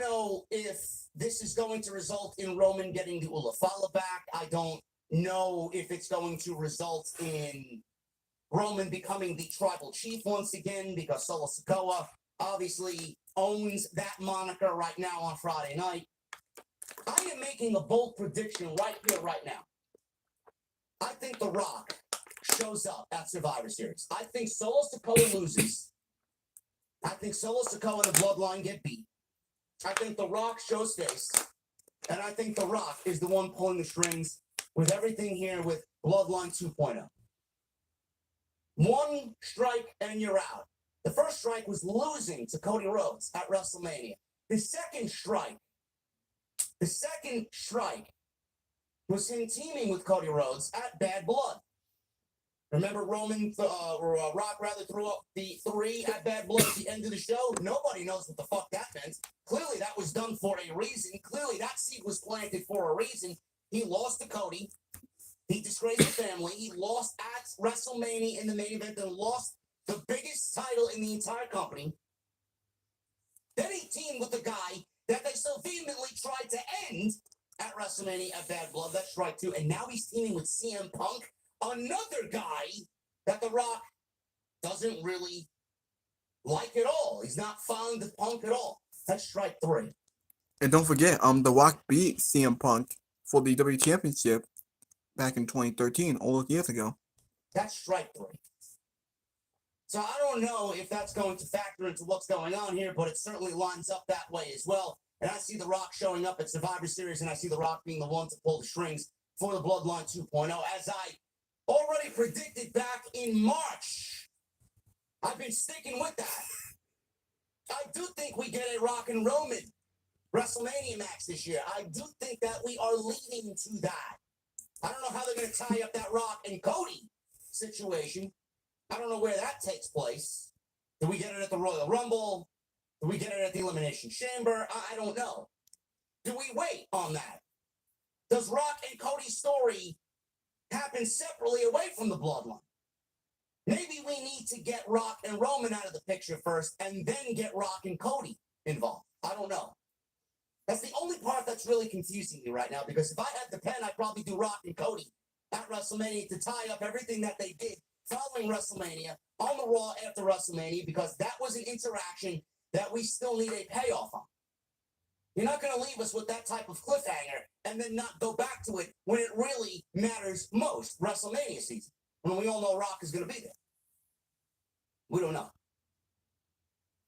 Speaker 7: know if this is going to result in Roman getting the Ulafala back. I don't know if it's going to result in Roman becoming the tribal chief once again, because Solo Sikoa obviously owns that moniker right now on Friday night. I am making a bold prediction right here, right now. I think The Rock shows up at Survivor Series. I think Solo Sikoa loses. I think Solo Sikoa and the Bloodline get beat. I think The Rock shows face. And I think The Rock is the one pulling the strings with everything here with Bloodline 2.0. One strike and you're out. The first strike was losing to Cody Rhodes at WrestleMania. The second strike was him teaming with Cody Rhodes at Bad Blood. Remember Rock threw up the 3 at Bad Blood at the end of the show? Nobody knows what the fuck that meant. Clearly that was done for a reason. Clearly that seed was planted for a reason. He lost to Cody. He disgraced the family. He lost at WrestleMania in the main event and lost the biggest title in the entire company. Then he teamed with the guy that they so vehemently tried to end at WrestleMania at Bad Blood. That's right, too. And now he's teaming with CM Punk, another guy that The Rock doesn't really like at all. He's not fond of Punk at all. That's strike 3.
Speaker 1: And don't forget, The Rock beat CM Punk for the WWE Championship back in 2013, all those years ago.
Speaker 7: That's strike 3. So I don't know if that's going to factor into what's going on here, but it certainly lines up that way as well. And I see The Rock showing up at Survivor Series, and I see The Rock being the one to pull the strings for the Bloodline 2.0, as I already predicted back in March. I've been sticking with that. I do think we get a Rock and Roman WrestleMania match this year. I do think that we are leading to that. I don't know how they're going to tie up that Rock and Cody situation. I don't know where that takes place. Do we get it at the Royal Rumble? Do we get it at the Elimination Chamber? I don't know. Do we wait on that? Does Rock and Cody's story happen separately away from the Bloodline? Maybe we need to get Rock and Roman out of the picture first and then get Rock and Cody involved. I don't know. That's the only part that's really confusing me right now, because if I had the pen, I'd probably do Rock and Cody at WrestleMania to tie up everything that they did following WrestleMania on the Raw after WrestleMania, because that was an interaction that we still need a payoff on. You're not going to leave us with that type of cliffhanger and then not go back to it when it really matters most, WrestleMania season, when we all know Rock is going to be there. We don't know.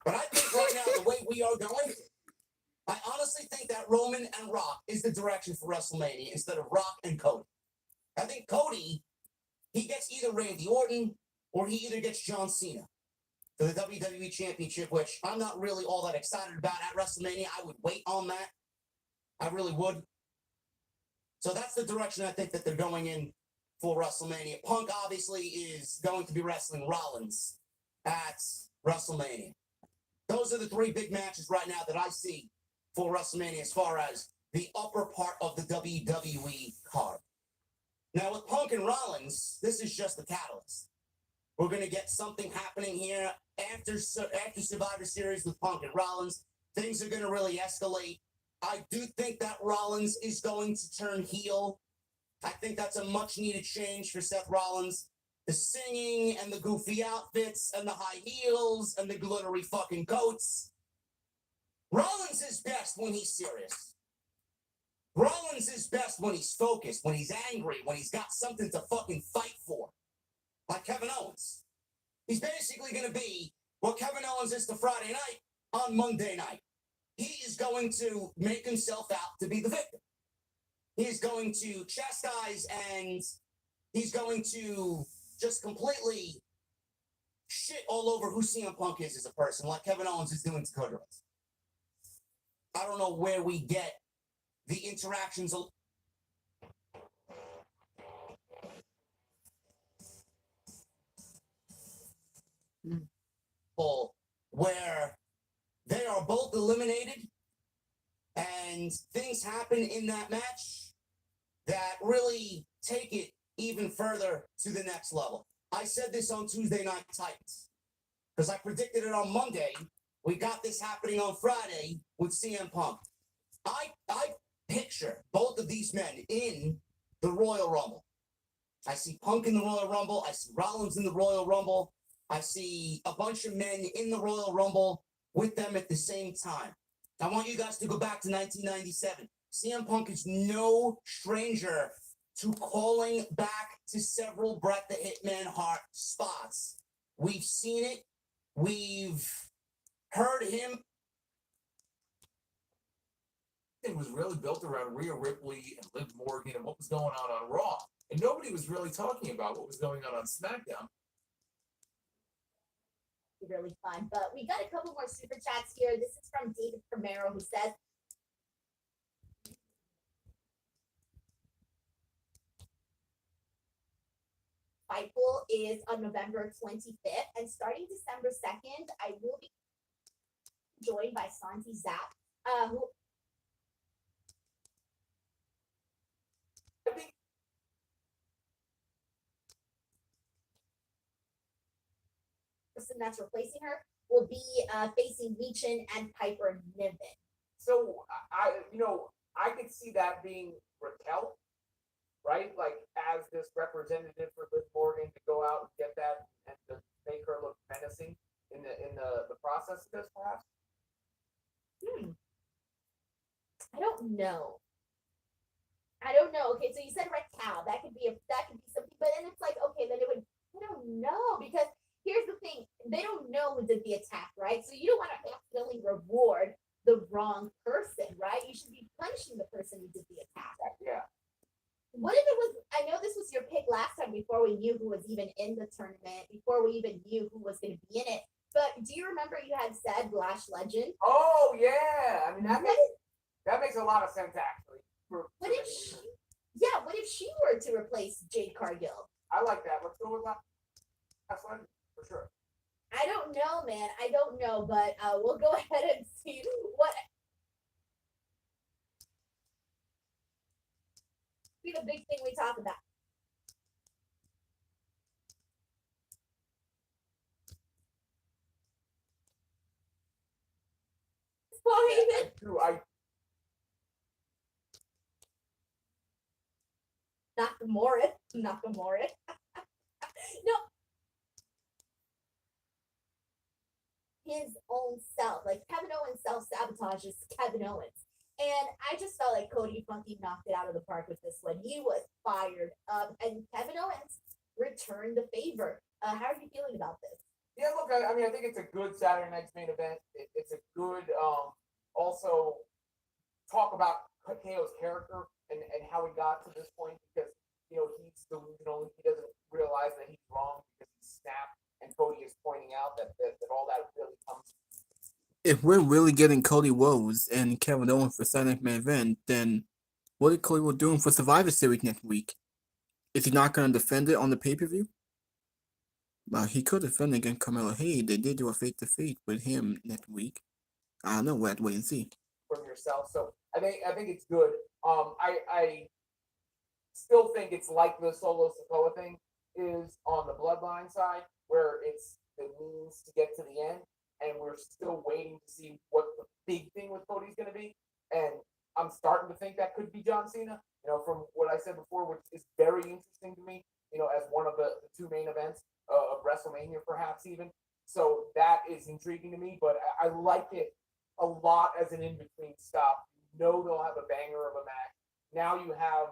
Speaker 7: But I think right now, the way we are going, I honestly think that Roman and Rock is the direction for WrestleMania instead of Rock and Cody. I think Cody, he gets either Randy Orton or he either gets John Cena for the WWE Championship, which I'm not really all that excited about at WrestleMania. I would wait on that. I really would. So that's the direction I think that they're going in for WrestleMania. Punk obviously is going to be wrestling Rollins at WrestleMania. Those are the 3 big matches right now that I see for WrestleMania as far as the upper part of the WWE card. Now with Punk and Rollins, this is just the catalyst. We're going to get something happening here after Survivor Series with Punk and Rollins. Things are going to really escalate. I do think that Rollins is going to turn heel. I think that's a much needed change for Seth Rollins. The singing and the goofy outfits and the high heels and the glittery fucking coats. Rollins is best when he's serious. Rollins is best when he's focused, when he's angry, when he's got something to fucking fight for. Like Kevin Owens. He's basically going to be what Kevin Owens is to Friday night on Monday night. He is going to make himself out to be the victim. He's going to chastise and he's going to just completely shit all over who CM Punk is as a person, like Kevin Owens is doing to Cody Rhodes. I don't know where we get the interactions. Where they are both eliminated and things happen in that match that really take it even further to the next level. I said this on Tuesday Night Titans because I predicted it on Monday. We got this happening on Friday with CM Punk. I picture both of these men in the Royal Rumble. I see Punk in the Royal Rumble. I see Rollins in the Royal Rumble. I see a bunch of men in the Royal Rumble with them at the same time. I want you guys to go back to 1997. CM Punk is no stranger to calling back to several Bret the Hitman Hart spots. We've seen it. We've heard him.
Speaker 3: It was really built around Rhea Ripley and Liv Morgan and what was going on Raw. And nobody was really talking about what was going on SmackDown.
Speaker 4: Really fun, but we got a couple more super chats here. This is from David Primero, who says, Fightful is on November 25th, and starting December 2nd, I will be joined by Santi Zap, who
Speaker 3: I think
Speaker 4: person that's replacing her will be facing Meechin and Piper Niven.
Speaker 2: So I could see that being Raquel, right? Like as this representative for Liv Morgan to go out and get that and to make her look menacing in the process of this, perhaps.
Speaker 4: I don't know. I don't know. Okay, so you said red cow. That could be something, but then it's like, okay, then it would. I don't know because here's the thing: they don't know who did the attack, right? So you don't want to accidentally reward the wrong person, right? You should be punishing the person who did the attack.
Speaker 2: Yeah.
Speaker 4: What if it was? I know this was your pick last time before we knew who was even in the tournament, before we even knew who was going to be in it. But do you remember you had said Lash Legend?
Speaker 2: Oh yeah. I mean
Speaker 4: What
Speaker 2: that makes a lot of sense actually.
Speaker 4: What if she? Yeah, what if she were to replace Jade Cargill?
Speaker 2: I like that. Let's go with that. That's one for sure.
Speaker 4: I don't know, man. I don't know, but we'll go ahead and see what. Be the big thing we talk about. Paul Heyman.
Speaker 2: True. I
Speaker 4: Nakamura. Nakamura. No. His own self. Like Kevin Owens self-sabotages Kevin Owens. And I just felt like Cody Funky knocked it out of the park with this one. He was fired up, and Kevin Owens returned the favor. How are you feeling about this?
Speaker 2: Yeah, look, I mean, I think it's a good Saturday night's main event. It's a good, also talk about KO's character and how he got to this point because, you know, he's delusional. He doesn't realize that he's wrong because he's snapped. And Cody is pointing out that all that really comes.
Speaker 1: If we're really getting Cody Rhodes and Kevin Owens for Saturday Night Main Event, then what is Cody Rhodes doing for Survivor Series next week? Is he not going to defend it on the pay-per-view? Well, he could defend against Carmelo Hayes. They did do a face-to-face with him next week. I don't know. We'll have to wait and see.
Speaker 2: From yourself, so I think it's good. I still think it's like the Solo Sikoa thing is on the Bloodline side, where it's the means to get to the end, and we're still waiting to see what the big thing with Cody's going to be. And I'm starting to think that could be John Cena. You know, from what I said before, which is very interesting to me. You know, as one of the two main events of WrestleMania, perhaps even. So that is intriguing to me, but I like it a lot as an in-between stop. You know they'll have a banger of a match. Now you have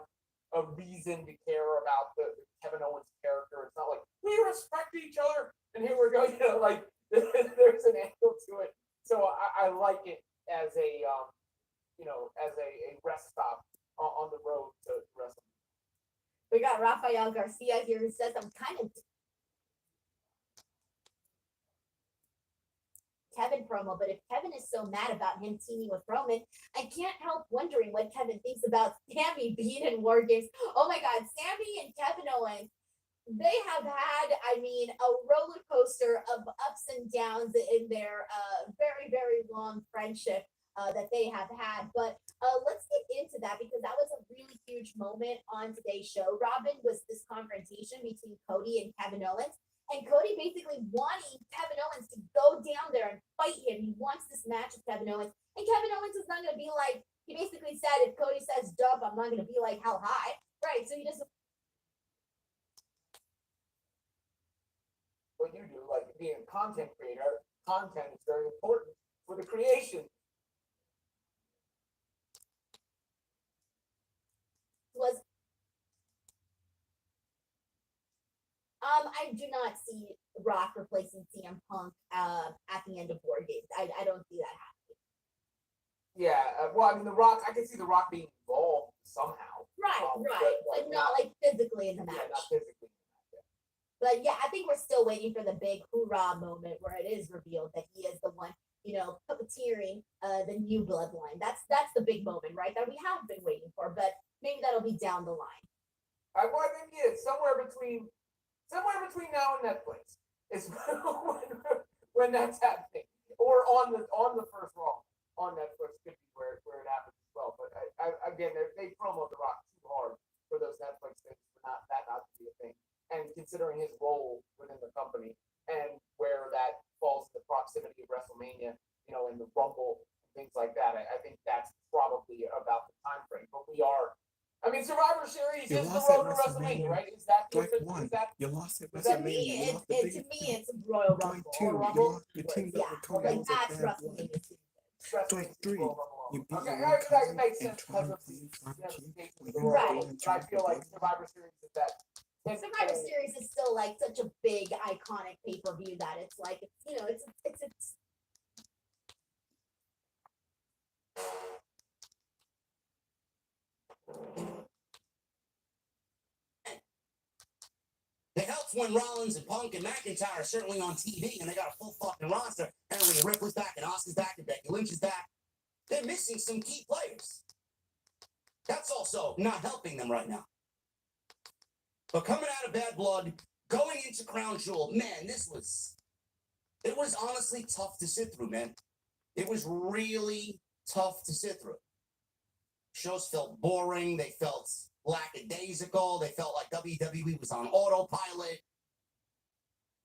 Speaker 2: a reason to care about the Kevin Owens character. It's not like we respect each other and here we're going. You know, like there's an angle to it. So I like it as a you know, as a rest stop on the road to WrestleMania.
Speaker 4: We got Rafael Garcia here who says I'm kind of Kevin promo, but if Kevin is so mad about him teaming with Roman, I can't help wondering what Kevin thinks about Sami being in Wargames. Oh my God, Sami and Kevin Owens, they have had, I mean, a roller coaster of ups and downs in their very, very long friendship that they have had. But let's get into that because that was a really huge moment on today's show. Robin, was this confrontation between Cody and Kevin Owens. And Cody basically wanting Kevin Owens to go down there and fight him. He wants this match with Kevin Owens. And Kevin Owens is not going to be like, he basically said, if Cody says dump, I'm not going to be like, how high? Right. So he doesn't.
Speaker 2: What you do, like being a content creator, content is very important for the creation.
Speaker 4: Was I do not see Rock replacing CM Punk at the end of Wargames. I don't see that happening.
Speaker 2: Yeah, well, I mean, The Rock, I can see The Rock being involved somehow.
Speaker 4: Right, but not like physically in the match.
Speaker 2: Yeah, not physically.
Speaker 4: But yeah, I think we're still waiting for the big hoorah moment where it is revealed that he is the one, you know, puppeteering the new bloodline. That's the big moment, right? That we have been waiting for, but maybe that'll be down the line.
Speaker 2: Well, I think it's somewhere between now and Netflix is when that's happening, or on the first Raw on Netflix could be where it happens as well. But again, they promote The Rock too hard for those Netflix things for not to be a thing. And considering his role within the company and where that falls in the proximity of WrestleMania, you know, and the Rumble and things like that, I think that's probably about the time frame. But we are. I mean, Survivor Series is the road to WrSLMania, right? Is that
Speaker 1: one? You lost at
Speaker 4: To
Speaker 1: WrestleMania.
Speaker 4: me, it's Royal Rumble.
Speaker 1: Two.
Speaker 4: Rumble.
Speaker 1: Your team
Speaker 4: Yeah, like that's WrestleMania.
Speaker 2: stress
Speaker 1: Like
Speaker 2: makes
Speaker 1: 3,
Speaker 2: people run along.
Speaker 1: you beat
Speaker 2: Okay,
Speaker 1: your
Speaker 2: I
Speaker 1: own
Speaker 2: mean, that
Speaker 1: cousin
Speaker 2: makes
Speaker 1: and
Speaker 2: sense
Speaker 1: try
Speaker 2: because
Speaker 1: to
Speaker 2: of
Speaker 1: play
Speaker 2: the
Speaker 1: Tribal Chief
Speaker 2: implications
Speaker 1: when
Speaker 2: of the
Speaker 1: you were
Speaker 4: Right.
Speaker 1: still in
Speaker 2: But I
Speaker 1: charge
Speaker 2: feel
Speaker 1: of
Speaker 2: like
Speaker 1: WWE.
Speaker 2: Survivor Series is that.
Speaker 4: Survivor Series is still like such a big iconic pay-per-view that it's like it's
Speaker 7: It helps when Rollins and Punk and McIntyre are certainly on TV and they got a full fucking roster. And Rhea Ripley's back and Austin's back and Becky Lynch is back. They're missing some key players. That's also not helping them right now. But coming out of Bad Blood, going into Crown Jewel, man, it was honestly tough to sit through, man. It was really tough to sit through. Shows felt boring. They felt lackadaisical. They felt like WWE was on autopilot.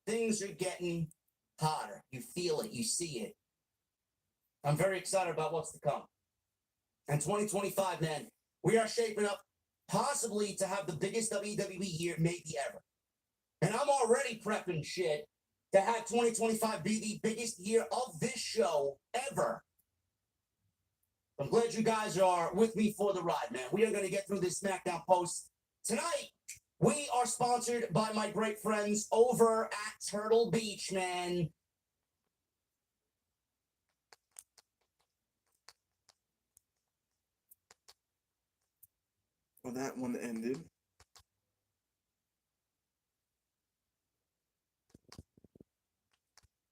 Speaker 7: Things are getting hotter. You feel it. You see it. I'm very excited about what's to come. And 2025, man, we are shaping up possibly to have the biggest WWE year maybe ever. And I'm already prepping shit to have 2025 be the biggest year of this show ever. I'm glad you guys are with me for the ride, man. We are going to get through this SmackDown post. Tonight, we are sponsored by my great friends over at Turtle Beach, man.
Speaker 1: Well, that one ended.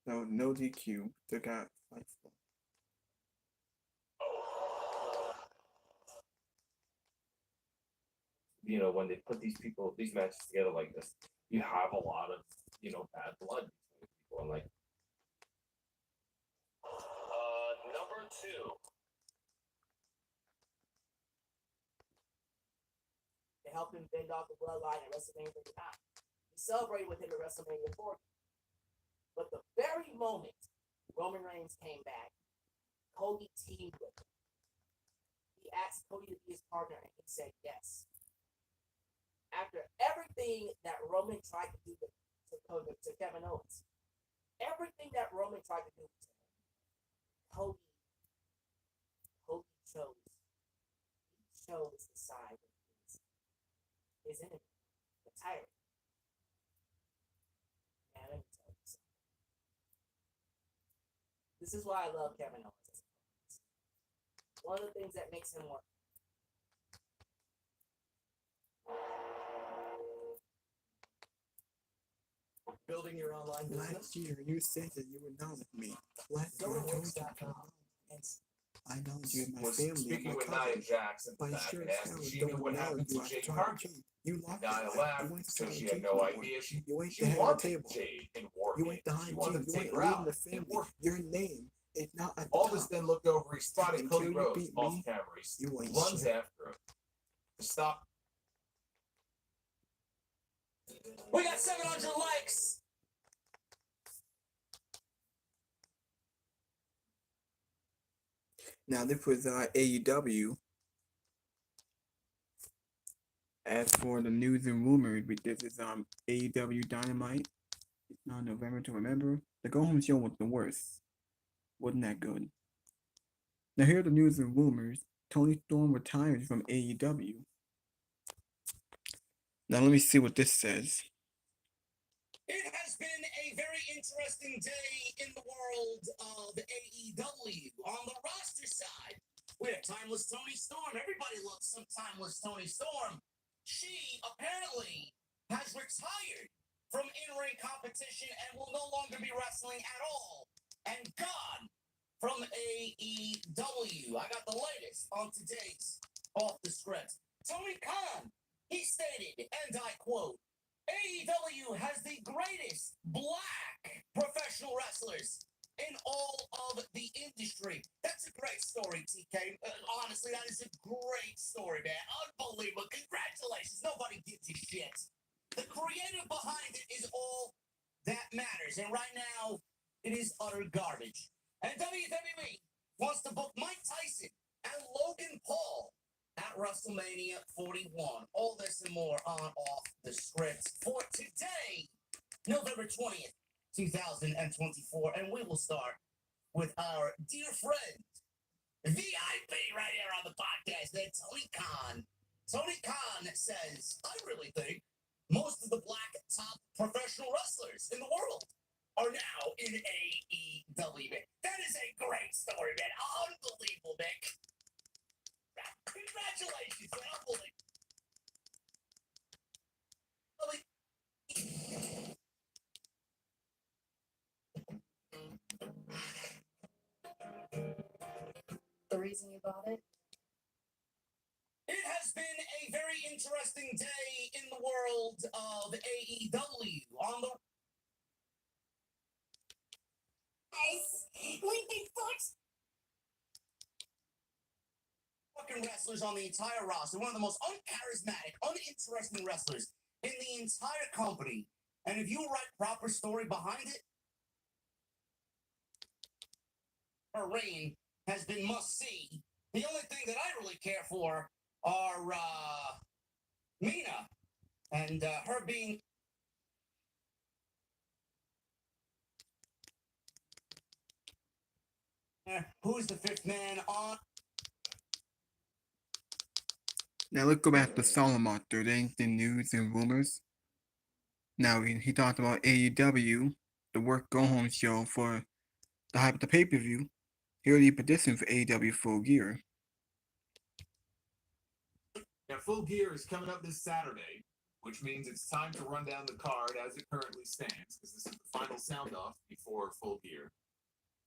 Speaker 1: So, no DQ. They got Fightful.
Speaker 9: You know, when they put these matches together like this, you have a lot of, bad blood between people. And like, number 2.
Speaker 6: They helped him fend off the bloodline at WrestleMania 39. He celebrated with him at WrestleMania 40. But the very moment Roman Reigns came back, Cody teamed with him. He asked Cody to be his partner, and he said yes. After everything that Roman tried to do to Kevin Owens, everything that Roman tried to do to him, Cody chose the side of his enemy, the tyrant. Man, let me tell you something. This is why I love Kevin Owens. One of the things that makes him work.
Speaker 5: Building your online business.
Speaker 1: Last year, you said that you would not with me. Last year, I told you I acknowledge you and my
Speaker 3: Was
Speaker 1: family and
Speaker 3: speaking
Speaker 1: my
Speaker 3: with
Speaker 1: cousin.
Speaker 3: Nia Jackson
Speaker 1: But I
Speaker 3: back
Speaker 1: sure
Speaker 3: and
Speaker 1: as
Speaker 3: asked
Speaker 1: hell
Speaker 3: if she
Speaker 1: don't
Speaker 3: knew what
Speaker 1: know
Speaker 3: happened
Speaker 1: you
Speaker 3: to
Speaker 1: are
Speaker 3: Jade
Speaker 1: trying
Speaker 3: Cargill.
Speaker 1: to cheat. You locked
Speaker 3: Nia
Speaker 1: it.
Speaker 3: laughed,
Speaker 1: You ain't
Speaker 3: so
Speaker 1: trying
Speaker 3: she
Speaker 1: to
Speaker 3: had
Speaker 1: cheat
Speaker 3: no
Speaker 1: no more.
Speaker 3: idea.
Speaker 1: You ain't
Speaker 3: She
Speaker 1: the head of the
Speaker 3: wanted
Speaker 1: table.
Speaker 3: Jade in
Speaker 1: You ain't the
Speaker 3: Wargames.
Speaker 1: high
Speaker 3: She
Speaker 1: chief.
Speaker 3: wanted to
Speaker 1: You
Speaker 3: take
Speaker 1: ain't
Speaker 3: her
Speaker 1: leading
Speaker 3: out
Speaker 1: the
Speaker 3: in
Speaker 1: family.
Speaker 3: War.
Speaker 1: Your name is not at the
Speaker 3: Aldous
Speaker 1: top.
Speaker 3: then looked over. He spotted
Speaker 1: Until
Speaker 3: Cody
Speaker 1: you
Speaker 3: Rhodes
Speaker 1: beat
Speaker 3: off
Speaker 1: me,
Speaker 3: camera.
Speaker 1: you
Speaker 3: He
Speaker 1: ain't
Speaker 3: runs
Speaker 1: shit.
Speaker 3: after him to stop.
Speaker 7: We got 700 likes.
Speaker 1: Now this was AEW. As for the news and rumors, this is AEW Dynamite. It's not November to Remember. The Go Home Show was the worst. Wasn't that good? Now here are the news and rumors. Tony Storm retires from AEW. Now let me see what this says.
Speaker 7: It has been a very interesting day in the world of AEW. On the roster side, we have Timeless Tony Storm. Everybody loves some Timeless Tony Storm. She apparently has retired from in-ring competition and will no longer be wrestling at all. And gone from AEW. I got the latest on today's Off the Script. Tony Khan, he stated, and I quote, AEW has the greatest black professional wrestlers in all of the industry. That's a great story, TK. Honestly, that is a great story, man. Unbelievable. Congratulations. Nobody gives a shit. The creative behind it is all that matters. And right now, it is utter garbage. And WWE wants to book Mike Tyson and Logan Paul at WrestleMania 41. All this and more on Off the Script for today, November 20th, 2024. And we will start with our dear friend VIP right here on the podcast. That's Tony Khan. Tony Khan says, I really think most of the black top professional wrestlers in the world are now in AEW. That is a great story, man. Unbelievable, Nick. Congratulations, man. Unbelievable.
Speaker 8: The reason you bought it?
Speaker 7: It has been a very interesting day in the world of AEW. On the fucking wrestlers on the entire roster, one of the most uncharismatic, uninteresting wrestlers in the entire company. And if you write proper story behind it, her reign has been must see. The only thing that I really care for are Mina and her being who's the fifth man on.
Speaker 1: Now let's go back to Solomon. There anything news and rumors. Now he talked about AEW, the Work Go Home show for the hype of the pay-per-view. He already petitioned for AEW Full Gear.
Speaker 3: Now, Full Gear is coming up this Saturday, which means it's time to run down the card as it currently stands, because this is the final sound-off before Full Gear.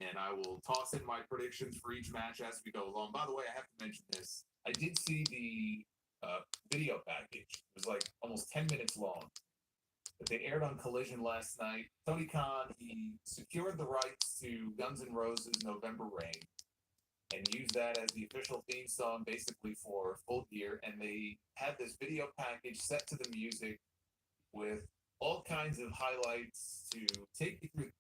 Speaker 3: And I will toss in my predictions for each match as we go along. By the way, I have to mention this. I did see the video package. It was like almost 10 minutes long. But they aired on Collision last night. Tony Khan, he secured the rights to Guns N' Roses' November Rain and used that as the official theme song basically for Full Gear. And they had this video package set to the music with all kinds of highlights to take you through.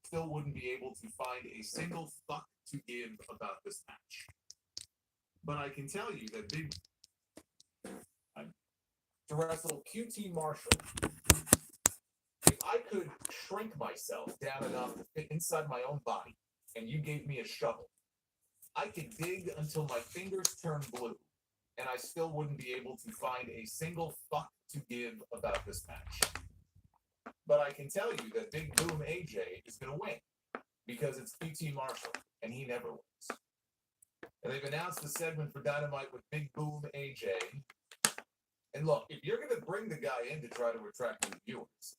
Speaker 3: Still wouldn't be able to find a single fuck to give about this match. But I can tell you that to wrestle QT Marshall, if I could shrink myself down enough to fit inside my own body, and you gave me a shovel, I could dig until my fingers turn blue, and I still wouldn't be able to find a single fuck to give about this match. But I can tell you that Big Boom AJ is going to win because it's QT Marshall, and he never wins. And they've announced the segment for Dynamite with Big Boom AJ. And look, if you're going to bring the guy in to try to attract new viewers,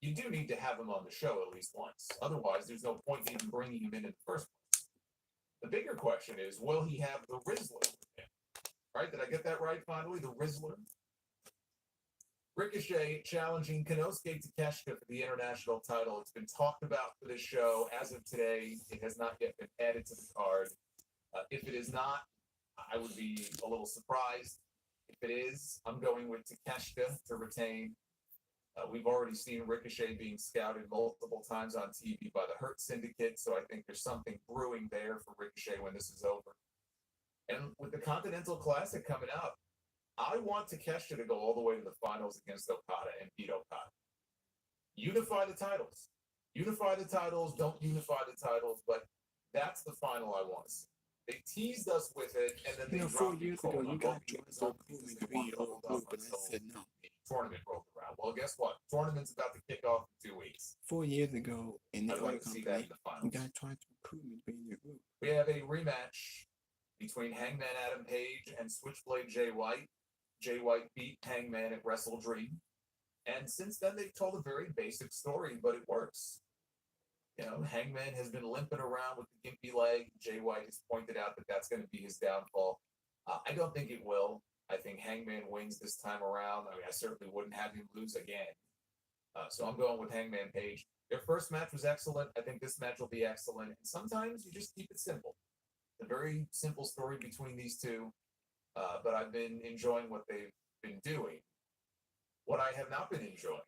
Speaker 3: you do need to have him on the show at least once. Otherwise, there's no point in even bringing him in the first place. The bigger question is, will he have the Rizzler with him? Right? Did I get that right finally? The Rizzler? Ricochet challenging Konosuke Takeshita for the international title. It's been talked about for this show. As of today, it has not yet been added to the card. If it is not, I would be a little surprised. If it is, I'm going with Takeshita to retain. We've already seen Ricochet being scouted multiple times on TV by the Hurt Syndicate, so I think there's something brewing there for Ricochet when this is over. And with the Continental Classic coming up, I want Takeshita to go all the way to the finals against Okada and beat Okada. Unify the titles. Unify the titles, don't unify the titles, but that's the final I want to see. They teased us with it, and then they
Speaker 1: 4 years ago, you got joined so cool to be all group, and I said no.
Speaker 3: Tournament rolled around. Well, guess what? Tournament's about to kick off in 2 weeks.
Speaker 1: 4 years ago, in the
Speaker 3: I'd like to see that in the finals.
Speaker 1: you got tried to recruit me to be in your group.
Speaker 3: We have a rematch between Hangman Adam Page and Switchblade Jay White. Jay White beat Hangman at Wrestle Dream. And since then, they've told a very basic story, but it works. You know, Hangman has been limping around with the gimpy leg. Jay White has pointed out that that's going to be his downfall. I don't think it will. I think Hangman wins this time around. I mean, I certainly wouldn't have him lose again. So I'm going with Hangman Page. Their first match was excellent. I think this match will be excellent. And sometimes you just keep it simple. A very simple story between these two. But I've been enjoying what they've been doing. What I have not been enjoying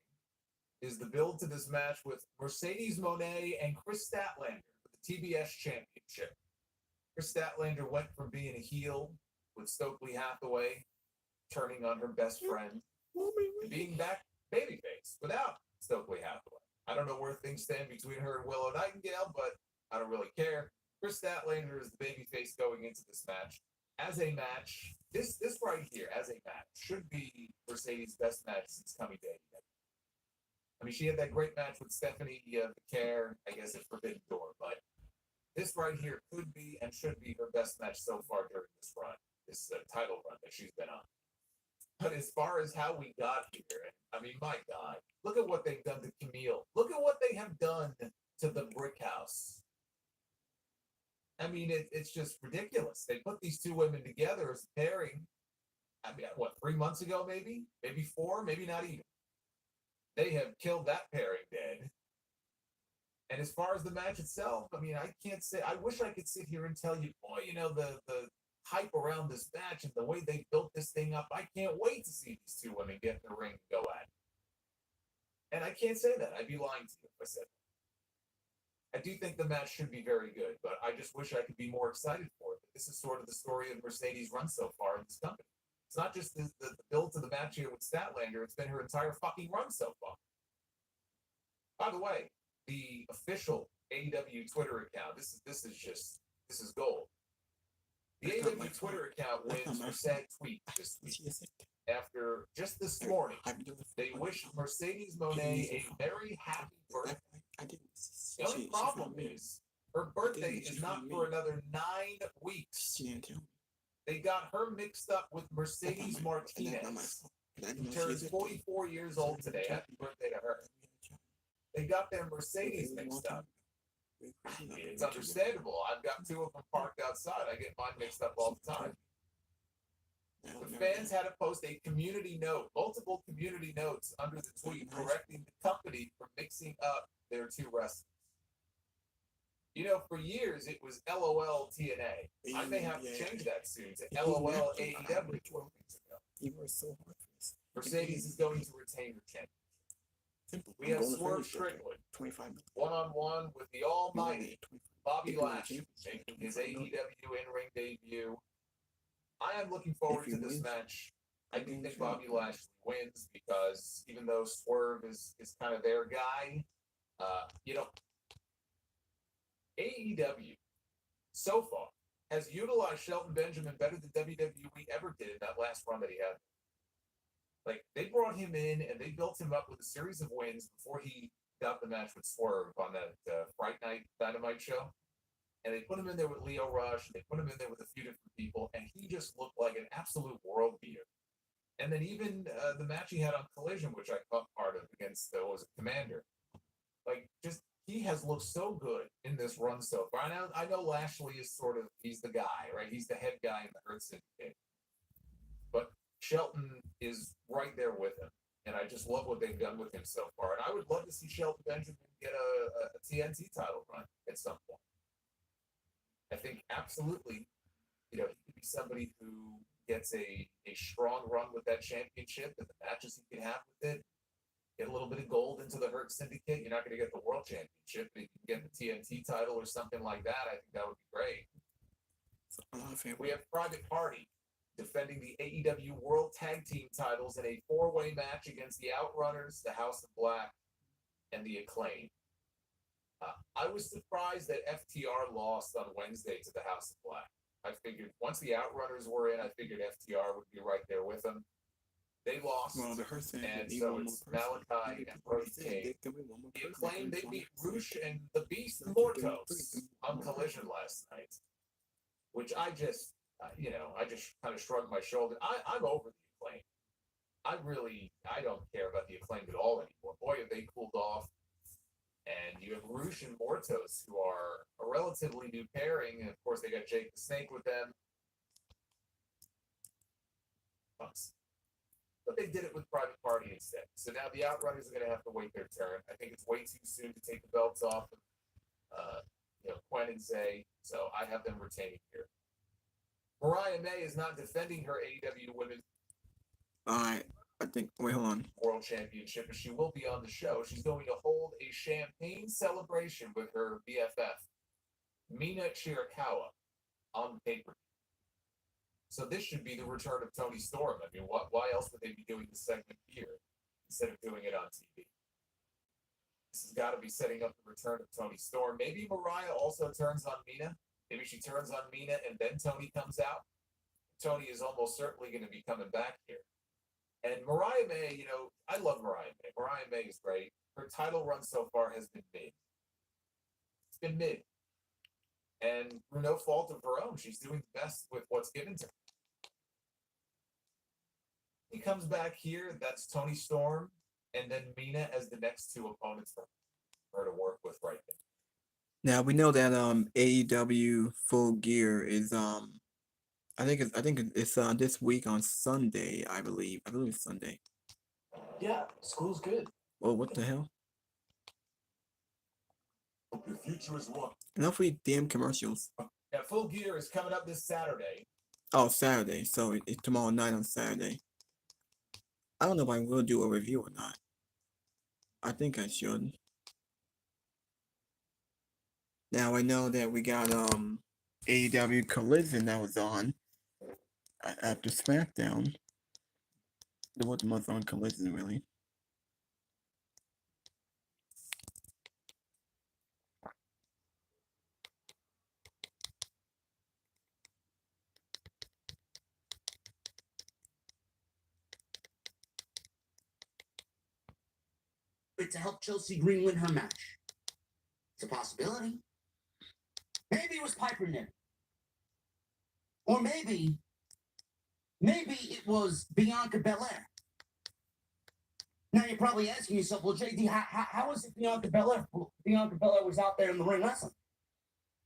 Speaker 3: is the build to this match with Mercedes Moné and Chris Statlander for the TBS Championship. Chris Statlander went from being a heel with Stokely Hathaway, turning on her best friend, to being back babyface without Stokely Hathaway. I don't know where things stand between her and Willow Nightingale, but I don't really care. Chris Statlander is the babyface going into this match. As a match, this right here, as a match, should be Mercedes' best match since coming to AEW. I mean, she had that great match with Stephanie Care, I guess at Forbidden Door, but this right here could be and should be her best match so far during this run, this title run that she's been on. But as far as how we got here, I mean, my God, look at what they've done to Camille. Look at what they have done to the Brick House. I mean, it's just ridiculous. They put these two women together as a pairing. I mean, what, 3 months ago, maybe? Maybe 4, maybe not even. They have killed that pairing dead. And as far as the match itself, I mean, I can't say, I wish I could sit here and tell you, boy, you know, the hype around this match and the way they built this thing up, I can't wait to see these two women get in the ring and go at it. And I can't say that. I'd be lying to you if I said that. I do think the match should be very good, but I just wish I could be more excited for it. This is sort of the story of Mercedes' run so far in this company. It's not just the build to the match here with Statlander, it's been her entire fucking run so far. By the way, the official AEW Twitter account, this is gold. The AEW Twitter account wins for sad tweet this week. After just this morning, they wish Mercedes Moné a very happy birthday. The only problem is her birthday is not for another 9 weeks. They got her mixed up with Mercedes Martinez, who turns 44 years old today. Happy birthday to her. They got their Mercedes mixed up. It's understandable. I've got 2 of them parked outside. I get mine mixed up all the time. The fans had to post a community note, multiple community notes under the tweet correcting the company for mixing up their 2 wrestlers. You know, for years it was LOL TNA. I may have to change that soon to LOL AEW 12 weeks ago.
Speaker 1: You were so hard for this.
Speaker 3: Mercedes is going to retain her championship. We have Swerve Strickland,
Speaker 1: 25 minutes.
Speaker 3: one-on-one with the almighty Bobby Lashley, making his AEW in-ring debut. I am looking forward to this match. I do think Bobby Lashley wins because even though Swerve is kind of their guy, you know, AEW so far has utilized Shelton Benjamin better than WWE ever did in that last run that he had. Like, they brought him in and they built him up with a series of wins before he got the match with Swerve on that Fright Night Dynamite show. And they put him in there with Leo Rush, and they put him in there with a few different people, and he just looked like an absolute world beater. And then even the match he had on Collision, which I caught part of against, Commander. Like, just, he has looked so good in this run so far. I know Lashley is sort of, he's the guy, right? He's the head guy in the Hurt Syndicate. But Shelton is right there with him. And I just love what they've done with him so far. And I would love to see Shelton Benjamin get a TNT title run at some point. I think absolutely, you know, he could be somebody who gets a strong run with that championship and the matches he can have with it. Get a little bit of gold into the Hurt Syndicate. You're not going to get the World Championship, but you can get the TNT title or something like that. I think that would be great. We have Private Party defending the AEW World Tag Team titles in a 4-way match against the Outrunners, the House of Black, and the Acclaim. I was surprised that FTR lost on Wednesday to the House of Black. I figured once the Outrunners were in, I figured FTR would be right there with them. They lost,
Speaker 1: well, the Hurt
Speaker 3: and so it's Malachi and Brody King. The Acclaim, they beat Roosh and the Beast Mortos on Collision last night, which I just, I just kind of shrugged my shoulder. I'm over the Acclaim. I don't care about the Acclaim at all anymore. Boy, have they cooled off. And you have Roosh and Mortos, who are a relatively new pairing. And of course, they got Jake the Snake with them. But they did it with Private Party instead. So now the Outrunners are going to have to wait their turn. I think it's way too soon to take the belts off of Quen and Zay. So I have them retaining here. Mariah May is not defending her AEW Women's
Speaker 1: I think, wait, hold on.
Speaker 3: World Championship, but she will be on the show. She's going to hold a champagne celebration with her BFF, Mina Chirikawa, on the paper. So this should be the return of Toni Storm. I mean, why else would they be doing this segment here instead of doing it on TV? This has got to be setting up the return of Toni Storm. Maybe Mariah also turns on Mina. Maybe she turns on Mina and then Tony comes out. Tony is almost certainly going to be coming back here. And Mariah May, you know, I love Mariah May. Mariah May is great. Her title run so far has been mid. It's been mid. And through no fault of her own, she's doing the best with what's given to her. He comes back here, that's Tony Storm, and then Mina as the next two opponents for her to work with right there.
Speaker 1: Now we know that AEW Full Gear is I think it's this week on Sunday, I believe. I believe it's Sunday.
Speaker 5: Yeah, school's good.
Speaker 1: Oh, what the hell?
Speaker 3: The future is one.
Speaker 1: Enough with damn commercials.
Speaker 3: Now, Full Gear is coming up this Saturday.
Speaker 1: Oh, Saturday. So it's tomorrow night on Saturday. I don't know if I will do a review or not. I think I should. Now I know that we got AEW Collision that was on after Smackdown. There wasn't much on Collision really.
Speaker 7: To help Chelsea Green win her match. It's a possibility. Maybe it was Piper Niven. Or maybe it was Bianca Belair. Now you're probably asking yourself, well, JD, how is it Bianca Belair? Well, Bianca Belair was out there in the ring wrestling.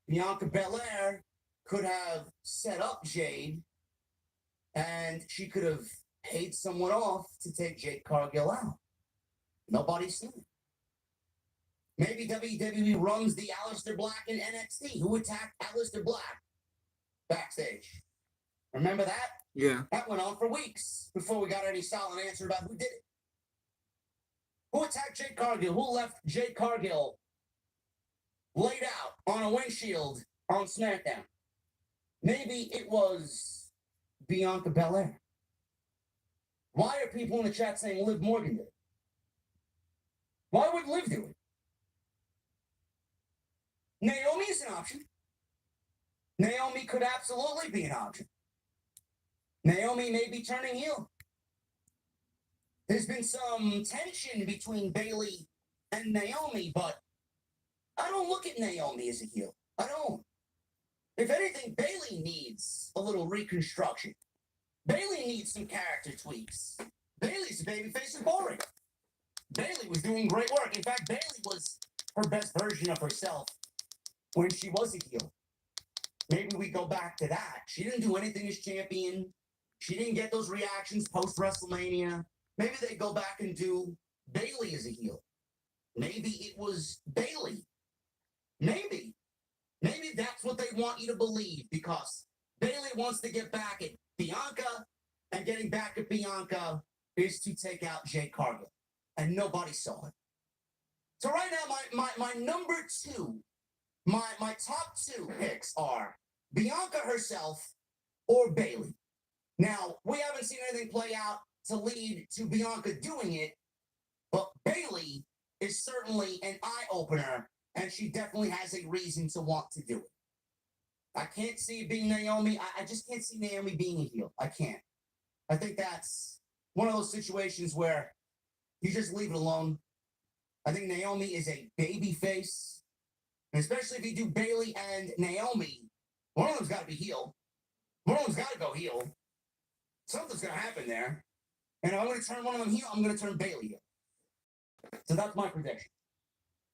Speaker 7: Bianca Belair could have set up Jade, and she could have paid someone off to take Jade Cargill out. Nobody's seen it. Maybe WWE runs the Aleister Black in NXT. Who attacked Aleister Black backstage? Remember that?
Speaker 1: Yeah.
Speaker 7: That went on for weeks before we got any solid answer about who did it. Who attacked Jade Cargill? Who left Jade Cargill laid out on a windshield on SmackDown? Maybe it was Bianca Belair. Why are people in the chat saying Liv Morgan did it? Why would Liv do it? Naomi is an option. Naomi could absolutely be an option. Naomi may be turning heel. There's been some tension between Bayley and Naomi, but I don't look at Naomi as a heel. I don't. If anything, Bayley needs a little reconstruction. Bayley needs some character tweaks. Bayley's a babyface and boring. Bayley was doing great work. In fact, Bayley was her best version of herself when she was a heel. Maybe we go back to that. She didn't do anything as champion. She didn't get those reactions post-WrestleMania. Maybe they go back and do Bayley as a heel. Maybe it was Bayley. Maybe. Maybe that's what they want you to believe, because Bayley wants to get back at Bianca, and getting back at Bianca is to take out Jade Cargill. And nobody saw it. So right now, my number two, my top two picks are Bianca herself or Bayley. Now, we haven't seen anything play out to lead to Bianca doing it, but Bayley is certainly an eye-opener, and she definitely has a reason to want to do it. I can't see it being Naomi. I just can't see Naomi being a heel. I can't. I think that's one of those situations where you just leave it alone. I think Naomi is a baby face. And especially if you do Bayley and Naomi, one of them's got to be heel. One of them's got to go heel. Something's going to happen there. And if I'm going to turn one of them heel, I'm going to turn Bayley heel. So that's my prediction.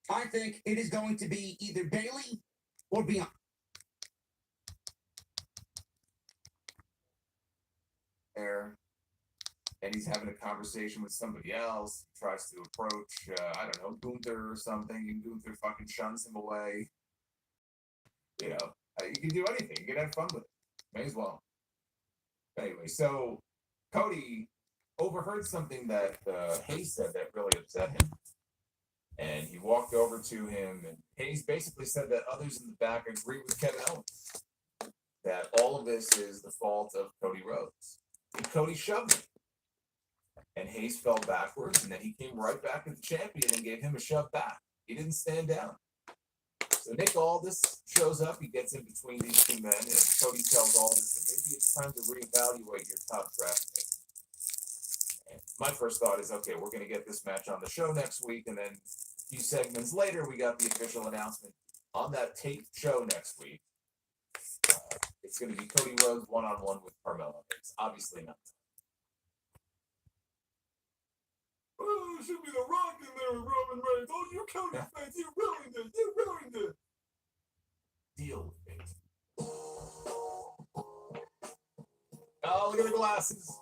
Speaker 7: I think it is going to be either Bayley or Bianca.
Speaker 3: There. And he's having a conversation with somebody else, tries to approach, I don't know, Gunther or something, and Gunther fucking shuns him away. You know, you can do anything. You can have fun with it. May as well. Anyway, so Cody overheard something that Hayes said that really upset him. And he walked over to him, and Hayes basically said that others in the back agree with Kevin Owens. That all of this is the fault of Cody Rhodes. And Cody shoved him. And Hayes fell backwards, and then he came right back to the champion and gave him a shove back. He didn't stand down. So Nick Aldis shows up. He gets in between these two men, and Cody tells Aldis that maybe it's time to reevaluate your top draft pick. And my first thought is, okay, we're going to get this match on the show next week, and then a few segments later, we got the official announcement on that taped show next week. It's going to be Cody Rhodes one-on-one with Carmelo. It's obviously not. Oh, it should be The Rock in there with Roman Reigns. Oh, you Cody fans, you ruined it. You ruined it. Deal with it. Oh, look at the glasses.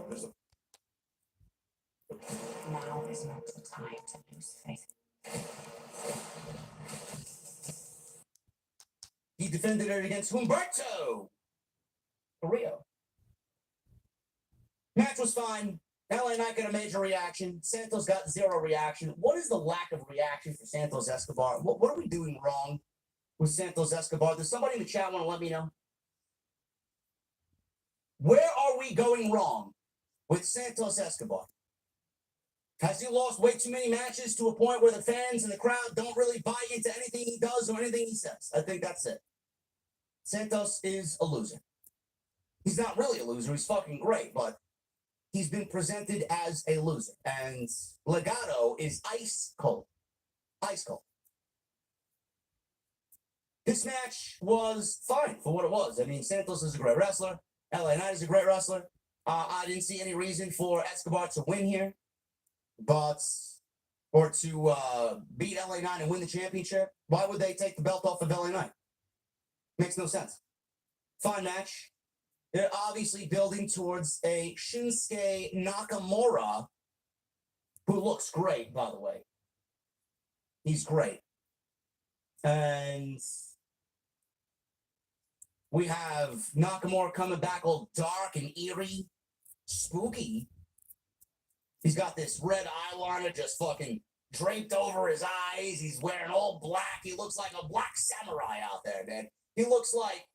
Speaker 3: There's a
Speaker 10: Now is not the time to lose faith.
Speaker 7: He defended it against Humberto Carrillo. Match was fine. LA Knight got a major reaction. Santos got zero reaction. What is the lack of reaction for Santos Escobar? What are we doing wrong with Santos Escobar? Does somebody in the chat want to let me know? Where are we going wrong with Santos Escobar? Has he lost way too many matches to a point where the fans and the crowd don't really buy into anything he does or anything he says? I think that's it. Santos is a loser. He's not really a loser. He's fucking great, but he's been presented as a loser. And Legado is ice cold. Ice cold. This match was fine for what it was. I mean, Santos is a great wrestler. LA Knight is a great wrestler. I didn't see any reason for Escobar to win here. Or to beat LA Knight and win the championship. Why would they take the belt off of LA Knight? Makes no sense. Fine match. They're obviously building towards a Shinsuke Nakamura, who looks great, by the way. He's great. And we have Nakamura coming back all dark and eerie, spooky. He's got this red eyeliner just fucking draped over his eyes. He's wearing all black. He looks like a black samurai out there, man. He looks like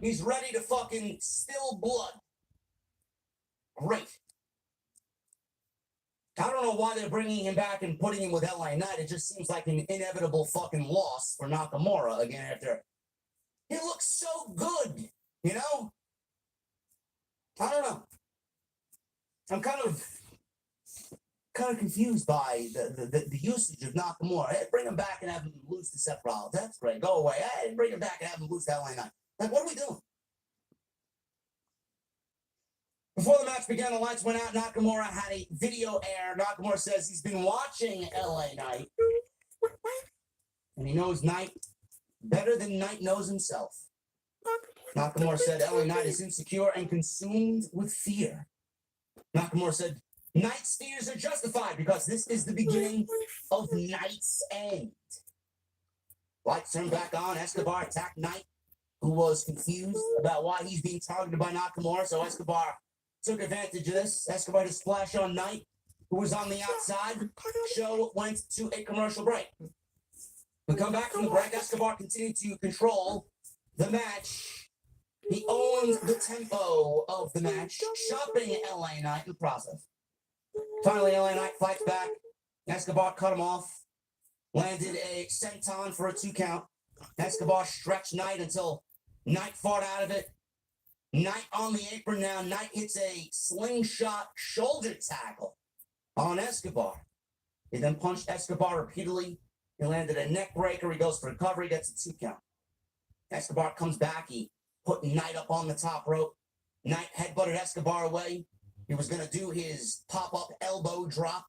Speaker 7: he's ready to fucking spill blood. Great. I don't know why they're bringing him back and putting him with LA Knight. It just seems like an inevitable fucking loss for Nakamura again after. He looks so good, you know? I don't know. I'm kind of confused by the usage of Nakamura. Hey, bring him back and have him lose to Seth Rollins. That's great. Go away. Hey, bring him back and have him lose to LA Knight. Like, what are we doing? Before the match began, the lights went out. Nakamura had a video air. Nakamura says he's been watching LA Knight. And he knows Knight better than Knight knows himself. Nakamura said LA Knight is insecure and consumed with fear. Nakamura said Knight's fears are justified because this is the beginning of Knight's end. Lights turned back on. Escobar attacked Knight, who was confused about why he's being targeted by Nakamura. So Escobar took advantage of this. Escobar to splash on Knight, who was on the outside. Show went to a commercial break. We come back from the break. Escobar continued to control the match. He owned the tempo of the match, chopping LA Knight in the process. Finally, LA Knight fights back. Escobar cut him off. Landed a senton for a 2 count. Escobar stretched Knight until Knight fought out of it. Knight on the apron now. Knight hits a slingshot shoulder tackle on Escobar. He then punched Escobar repeatedly. He landed a neck breaker. He goes for recovery, gets a 2 count. Escobar comes back. He put Knight up on the top rope. Knight headbutted Escobar away. He was going to do his pop-up elbow drop.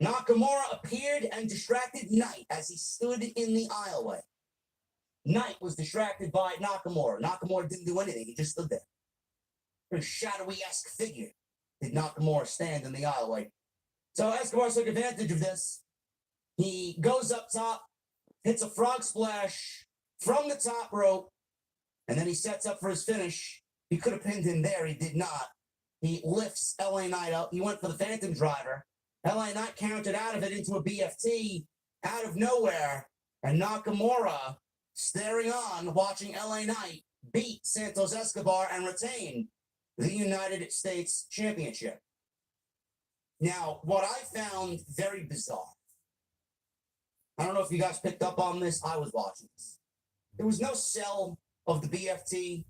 Speaker 7: Nakamura appeared and distracted Knight as he stood in the aisleway. Knight was distracted by Nakamura. Nakamura didn't do anything. He just stood there. A shadowy-esque figure did Nakamura stand in the aisleway. So Escobar took advantage of this. He goes up top, hits a frog splash from the top rope, and then he sets up for his finish. He could have pinned him there. He did not. He lifts LA Knight up. He went for the Phantom Driver. LA Knight countered out of it into a BFT out of nowhere. And Nakamura, staring on, watching LA Knight beat Santos Escobar and retain the United States Championship. Now, what I found very bizarre, I don't know if you guys picked up on this, I was watching this. There was no sell of the BFT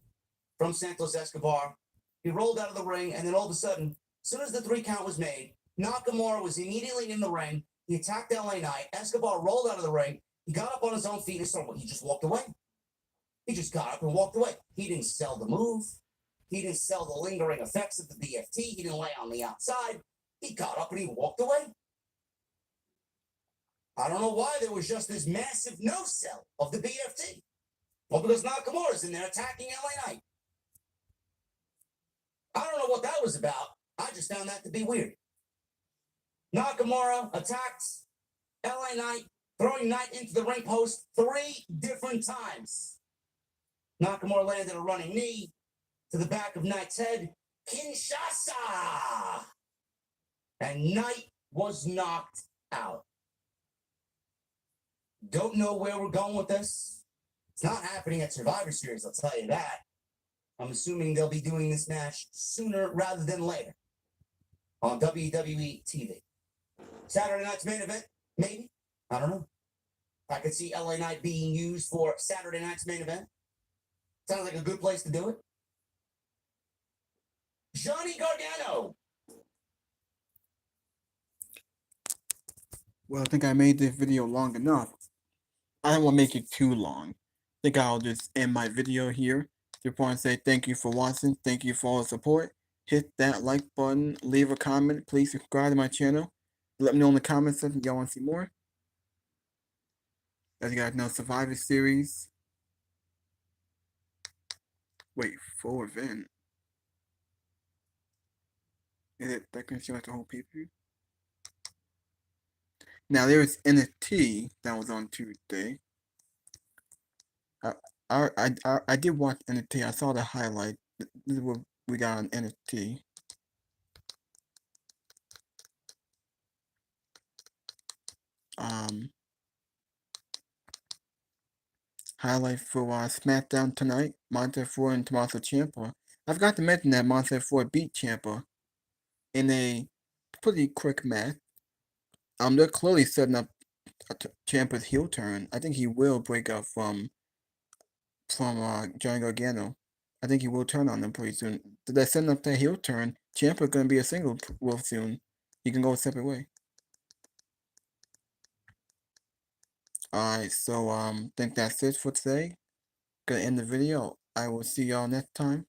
Speaker 7: from Santos Escobar. He rolled out of the ring, and then all of a sudden, as soon as the 3 count was made, Nakamura was immediately in the ring. He attacked LA Knight. Escobar rolled out of the ring. He got up on his own feet and started. He just walked away. He just got up and walked away. He didn't sell the move. He didn't sell the lingering effects of the BFT. He didn't lay on the outside. He got up and he walked away. I don't know why there was just this massive no sell of the BFT. Well, because Nakamura's in there attacking LA Knight. I don't know what that was about. I just found that to be weird. Nakamura attacked LA Knight, throwing Knight into the ring post 3 different times. Nakamura landed a running knee to the back of Knight's head. Kinshasa! And Knight was knocked out. Don't know where we're going with this. It's not happening at Survivor Series, I'll tell you that. I'm assuming they'll be doing this match sooner rather than later on WWE TV. Saturday night's main event, maybe. I don't know. I could see LA Knight being used for Saturday night's main event. Sounds like a good place to do it. Johnny Gargano.
Speaker 1: Well, I think I made this video long enough. I don't want to make it too long. I think I'll just end my video here. Just want to say thank you for watching. Thank you for all the support. Hit that like button. Leave a comment. Please subscribe to my channel. Let me know in the comments if y'all want to see more. As you guys know, Survivor Series. Wait, full event. Is it that can show like the whole pay-per-view? Now there's NXT that was on Tuesday. I did watch NXT. I saw the highlight. This is what we got on NXT. Highlight for Smackdown tonight. Montez Ford and Tommaso Ciampa. I forgot to mention that Montez Ford beat Ciampa in a pretty quick match. They're clearly setting up Ciampa's heel turn. I think he will break up from Johnny Gargano. I think he will turn on them pretty soon. They're setting up that heel turn. Ciampa's gonna be a single real soon. He can go a separate way. Alright, so think that's it for today. Gonna end the video. I will see y'all next time.